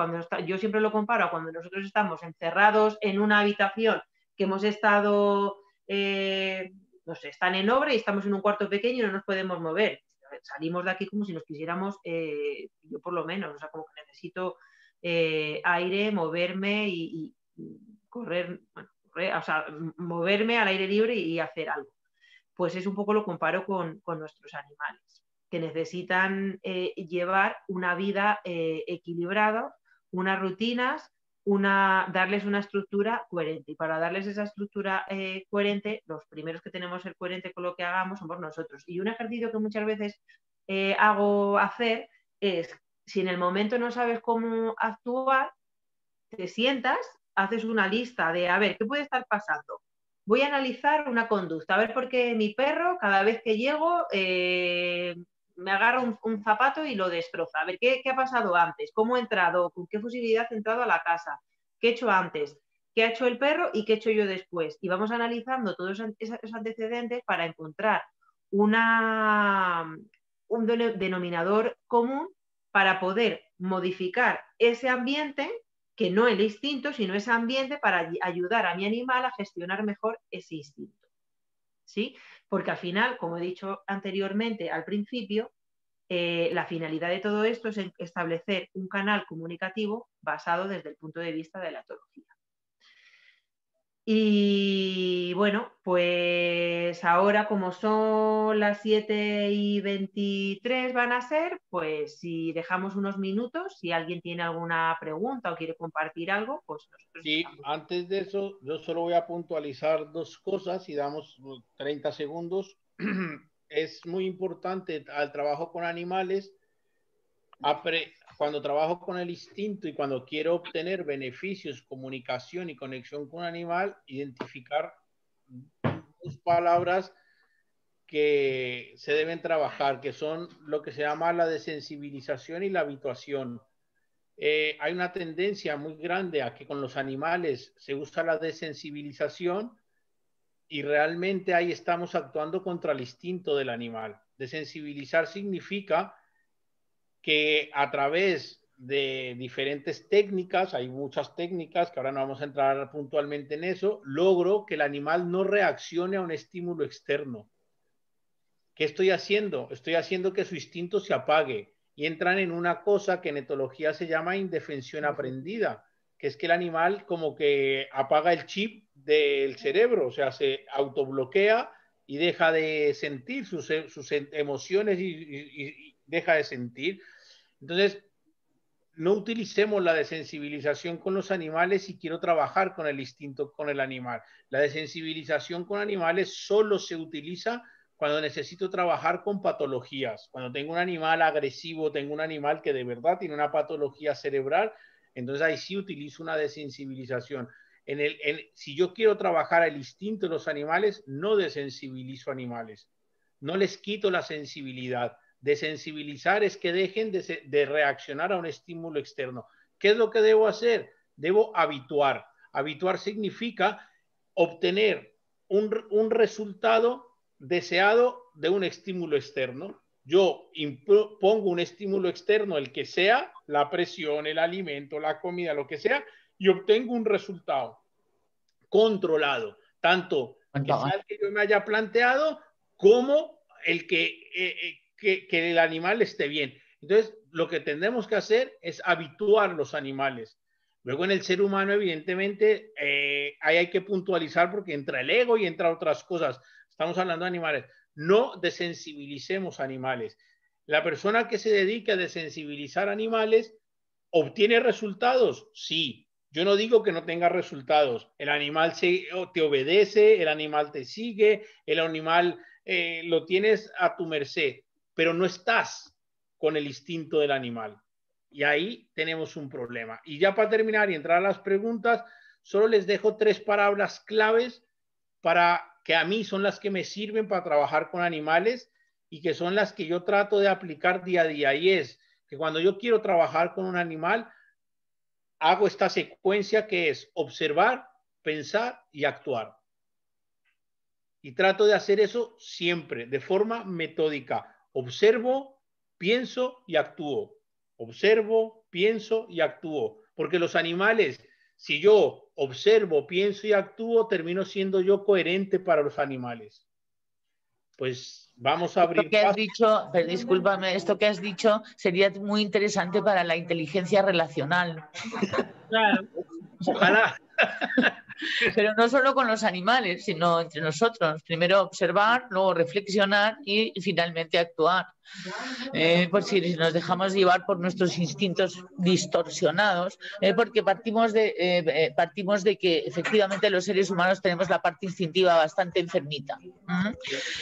yo siempre lo comparo a cuando nosotros estamos encerrados en una habitación que hemos estado, no sé, están en obra y estamos en un cuarto pequeño y no nos podemos mover. Salimos de aquí como si nos quisiéramos, yo por lo menos, o sea, como que necesito aire, moverme y correr, bueno, o sea, moverme al aire libre y hacer algo. Pues es un poco lo comparo con nuestros animales, que necesitan llevar una vida equilibrada, unas rutinas, darles una estructura coherente. Y para darles esa estructura coherente, los primeros que tenemos que ser coherente con lo que hagamos somos nosotros. Y un ejercicio que muchas veces hago hacer es, si en el momento no sabes cómo actuar, te sientas, haces una lista de, a ver, ¿qué puede estar pasando? Voy a analizar una conducta, a ver por qué mi perro, cada vez que llego, me agarra un zapato y lo destroza. A ver, ¿qué ha pasado antes? ¿Cómo he entrado? ¿Con qué fusibilidad he entrado a la casa? ¿Qué he hecho antes? ¿Qué ha hecho el perro y qué he hecho yo después? Y vamos analizando todos esos antecedentes para encontrar un denominador común para poder modificar ese ambiente, que no el instinto, sino ese ambiente, para ayudar a mi animal a gestionar mejor ese instinto. ¿Sí? Porque al final, como he dicho anteriormente al principio, la finalidad de todo esto es establecer un canal comunicativo basado desde el punto de vista de la etología. Y bueno, pues ahora, como son las 7:23 van a ser, pues si dejamos unos minutos, si alguien tiene alguna pregunta o quiere compartir algo, pues nosotros...
Sí, antes de eso, yo solo voy a puntualizar dos cosas y damos 30 segundos. Es muy importante al trabajo con animales, cuando trabajo con el instinto y cuando quiero obtener beneficios, comunicación y conexión con un animal, identificar dos palabras que se deben trabajar, que son lo que se llama la desensibilización y la habituación. Hay una tendencia muy grande a que con los animales se usa la desensibilización y realmente ahí estamos actuando contra el instinto del animal. Desensibilizar significa que a través de diferentes técnicas, hay muchas técnicas que ahora no vamos a entrar puntualmente en eso, logro que el animal no reaccione a un estímulo externo. ¿Qué estoy haciendo? Estoy haciendo que su instinto se apague y entran en una cosa que en etología se llama indefensión aprendida, que es que el animal como que apaga el chip del cerebro, o sea, se autobloquea y deja de sentir sus emociones y deja de sentir. Entonces, no utilicemos la desensibilización con los animales si quiero trabajar con el instinto con el animal. La desensibilización con animales solo se utiliza cuando necesito trabajar con patologías. Cuando tengo un animal agresivo, tengo un animal que de verdad tiene una patología cerebral, entonces ahí sí utilizo una desensibilización. Si yo quiero trabajar el instinto de los animales, no desensibilizo animales. No les quito la sensibilidad. Desensibilizar es que dejen de reaccionar a un estímulo externo. ¿Qué es lo que debo hacer? Debo habituar. Habituar significa obtener un resultado deseado de un estímulo externo. Yo pongo un estímulo externo, el que sea, la presión, el alimento, la comida, lo que sea, y obtengo un resultado controlado, tanto que sea el que yo me haya planteado como el que el animal esté bien. Entonces, lo que tendremos que hacer es habituar los animales. Luego en el ser humano, evidentemente, ahí hay que puntualizar porque entra el ego y entra otras cosas. Estamos hablando de animales. No desensibilicemos animales. La persona que se dedica a desensibilizar animales obtiene resultados, sí. Yo no digo que no tenga resultados. El animal te obedece, el animal te sigue, el animal lo tienes a tu merced, pero no estás con el instinto del animal. Y ahí tenemos un problema. Y ya para terminar y entrar a las preguntas, solo les dejo 3 palabras claves para que a mí son las que me sirven para trabajar con animales y que son las que yo trato de aplicar día a día. Y es que cuando yo quiero trabajar con un animal, hago esta secuencia que es observar, pensar y actuar. Y trato de hacer eso siempre, de forma metódica. Observo, pienso y actúo. Observo, pienso y actúo. Porque los animales, si yo observo, pienso y actúo, termino siendo yo coherente para los animales. Pues vamos a abrir.
Esto que has dicho, pero discúlpame, esto que has dicho sería muy interesante para la inteligencia relacional.
Claro.
Ojalá.
Pero no solo con los animales, sino entre nosotros. Primero observar, luego reflexionar y finalmente actuar. Pues si nos dejamos llevar por nuestros instintos distorsionados, porque partimos de que efectivamente los seres humanos tenemos la parte instintiva bastante enfermita.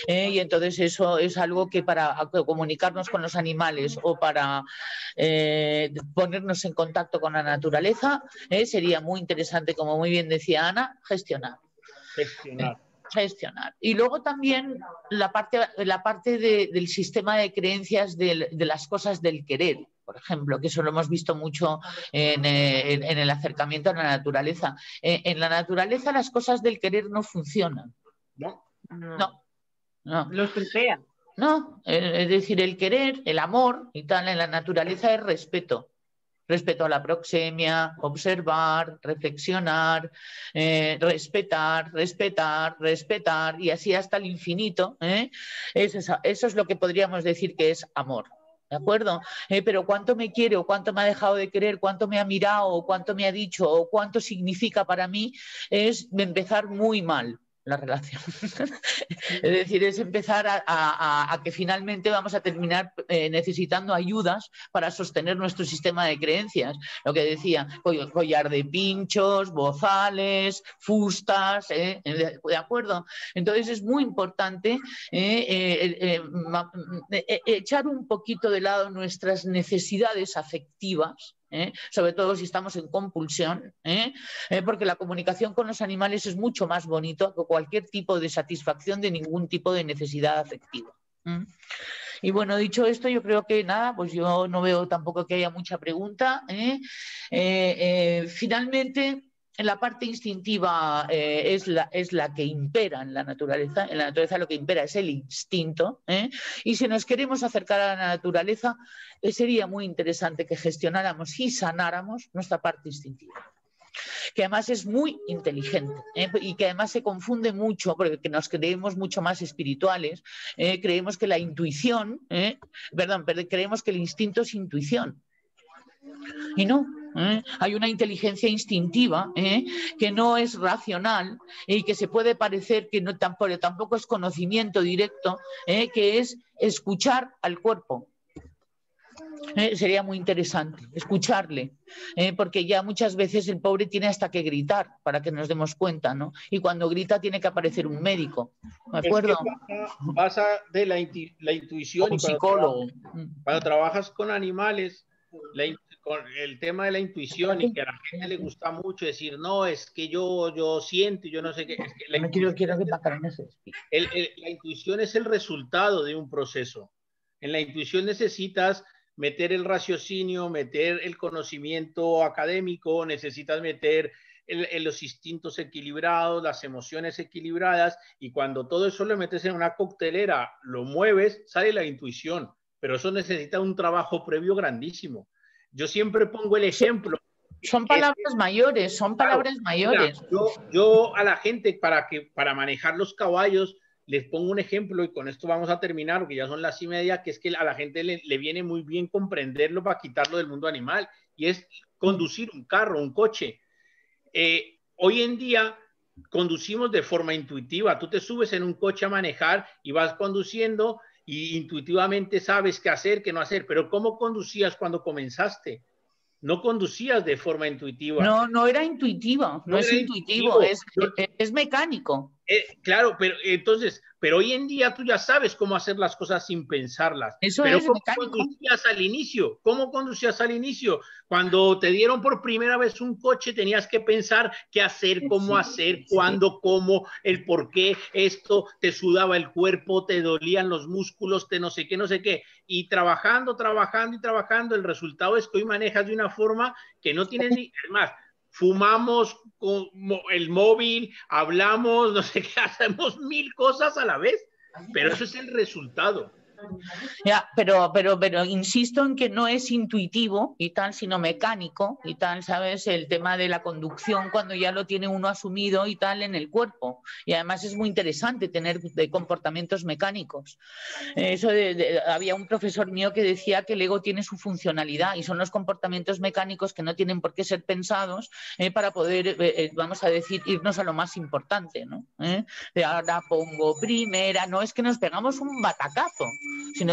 Y entonces eso es algo que para comunicarnos con los animales o para ponernos en contacto con la naturaleza sería muy interesante, como muy bien decía Ana, gestionar. Y luego también la parte del sistema de creencias de las cosas del querer, por ejemplo, que eso lo hemos visto mucho en el acercamiento a la naturaleza. En la naturaleza las cosas del querer no funcionan.
No.
Lo estropean.
No, es decir, el querer, el amor y tal en la naturaleza es respeto. Respeto a la proxemia, observar, reflexionar, respetar y así hasta el infinito. Eso es lo que podríamos decir que es amor. ¿De acuerdo? Pero cuánto me quiere o cuánto me ha dejado de querer, cuánto me ha mirado o cuánto me ha dicho o cuánto significa para mí es empezar muy mal la relación. Es decir, es empezar a que finalmente vamos a terminar necesitando ayudas para sostener nuestro sistema de creencias. Lo que decía, collar de pinchos, bozales, fustas, ¿de acuerdo? Entonces es muy importante echar un poquito de lado nuestras necesidades afectivas, sobre todo si estamos en compulsión, porque la comunicación con los animales es mucho más bonito que cualquier tipo de satisfacción de ningún tipo de necesidad afectiva. Y bueno, dicho esto, yo creo que nada, pues yo no veo tampoco que haya mucha pregunta. Finalmente, la parte instintiva es la que impera en la naturaleza. En la naturaleza lo que impera es el instinto. Y si nos queremos acercar a la naturaleza, sería muy interesante que gestionáramos y sanáramos nuestra parte instintiva, que además es muy inteligente y que además se confunde mucho porque nos creemos mucho más espirituales, creemos que la intuición, creemos que el instinto es intuición y no. Hay una inteligencia instintiva que no es racional y que se puede parecer que no, tampoco es conocimiento directo, que es escuchar al cuerpo. Sería muy interesante escucharle, porque ya muchas veces el pobre tiene hasta que gritar para que nos demos cuenta, ¿no? Y cuando grita tiene que aparecer un médico, ¿de acuerdo?
Pasa de la intuición.
Un psicólogo.
Cuando trabajas con animales, con el tema de la intuición, y que a la gente le gusta mucho decir, no, es que yo siento y yo no sé qué. Es que la intuición es el resultado de un proceso. En la intuición necesitas meter el raciocinio, meter el conocimiento académico, necesitas meter los instintos equilibrados, las emociones equilibradas, y cuando todo eso lo metes en una coctelera, lo mueves, sale la intuición, pero eso necesita un trabajo previo grandísimo. Yo siempre pongo el ejemplo.
Son palabras mayores, son palabras mayores.
Mira, yo a la gente, para manejar los caballos, les pongo un ejemplo, y con esto vamos a terminar, porque ya son las 1:30, que es que a la gente le viene muy bien comprenderlo para quitarlo del mundo animal, y es conducir un carro, un coche. Hoy en día conducimos de forma intuitiva. Tú te subes en un coche a manejar y vas conduciendo y intuitivamente sabes qué hacer, qué no hacer, pero ¿cómo conducías cuando comenzaste? No conducías de forma intuitiva.
No, no era intuitivo, no es intuitivo, es mecánico.
Claro, pero entonces, pero hoy en día tú ya sabes cómo hacer las cosas sin pensarlas.
Eso
pero
es
¿cómo
mecánico.
conducías al inicio? ¿Cómo conducías al inicio? Cuando te dieron por primera vez un coche, tenías que pensar qué hacer, cómo hacer, cuándo, cómo, el por qué, esto, te sudaba el cuerpo, te dolían los músculos, te no sé qué, no sé qué. Y trabajando, el resultado es que hoy manejas de una forma que no tienes ni... Es más, fumamos con el móvil, hablamos, no sé qué, hacemos 1000 cosas a la vez, pero eso es el resultado.
Ya, pero insisto en que no es intuitivo y tal, sino mecánico y tal, ¿sabes? El tema de la conducción cuando ya lo tiene uno asumido y tal en el cuerpo. Y además es muy interesante tener comportamientos mecánicos. Eso había un profesor mío que decía que el ego tiene su funcionalidad y son los comportamientos mecánicos que no tienen por qué ser pensados para poder, vamos a decir, irnos a lo más importante, ¿no? De ahora pongo primera, no es que nos pegamos un batacazo.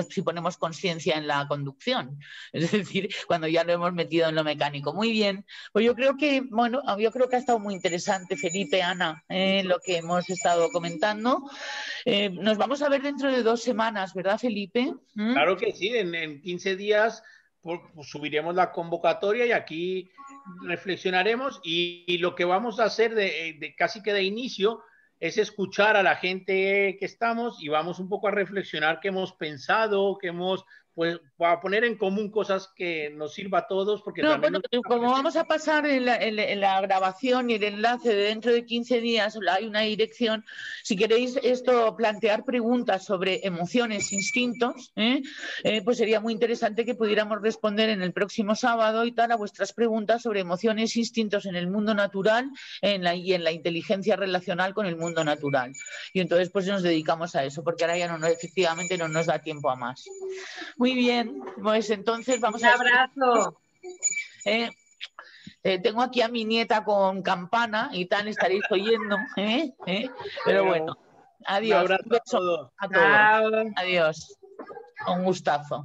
Si ponemos conciencia en la conducción, es decir, cuando ya lo hemos metido en lo mecánico. Muy bien, pues yo creo que ha estado muy interesante, Felipe, Ana, lo que hemos estado comentando. Nos vamos a ver dentro de 2 semanas, ¿verdad, Felipe?
Claro que sí, en 15 días pues, subiremos la convocatoria y aquí reflexionaremos, y lo que vamos a hacer casi que de inicio es escuchar a la gente que estamos, y vamos un poco a reflexionar qué hemos pensado, pues, para poner en común cosas que nos sirva a todos, porque también
como vamos a pasar en la grabación y el enlace de dentro de 15 días, hay una dirección. Si queréis plantear preguntas sobre emociones, instintos, pues sería muy interesante que pudiéramos responder en el próximo sábado y tal a vuestras preguntas sobre emociones, instintos en el mundo natural y en la inteligencia relacional con el mundo natural. Y entonces pues nos dedicamos a eso, porque ahora ya efectivamente no nos da tiempo a más. Muy bien, pues entonces vamos a...
Un abrazo.
Tengo aquí a mi nieta con campana y tal, estaréis oyendo. Pero bueno, adiós.
Un abrazo a todos.
A todos. Adiós. Un gustazo.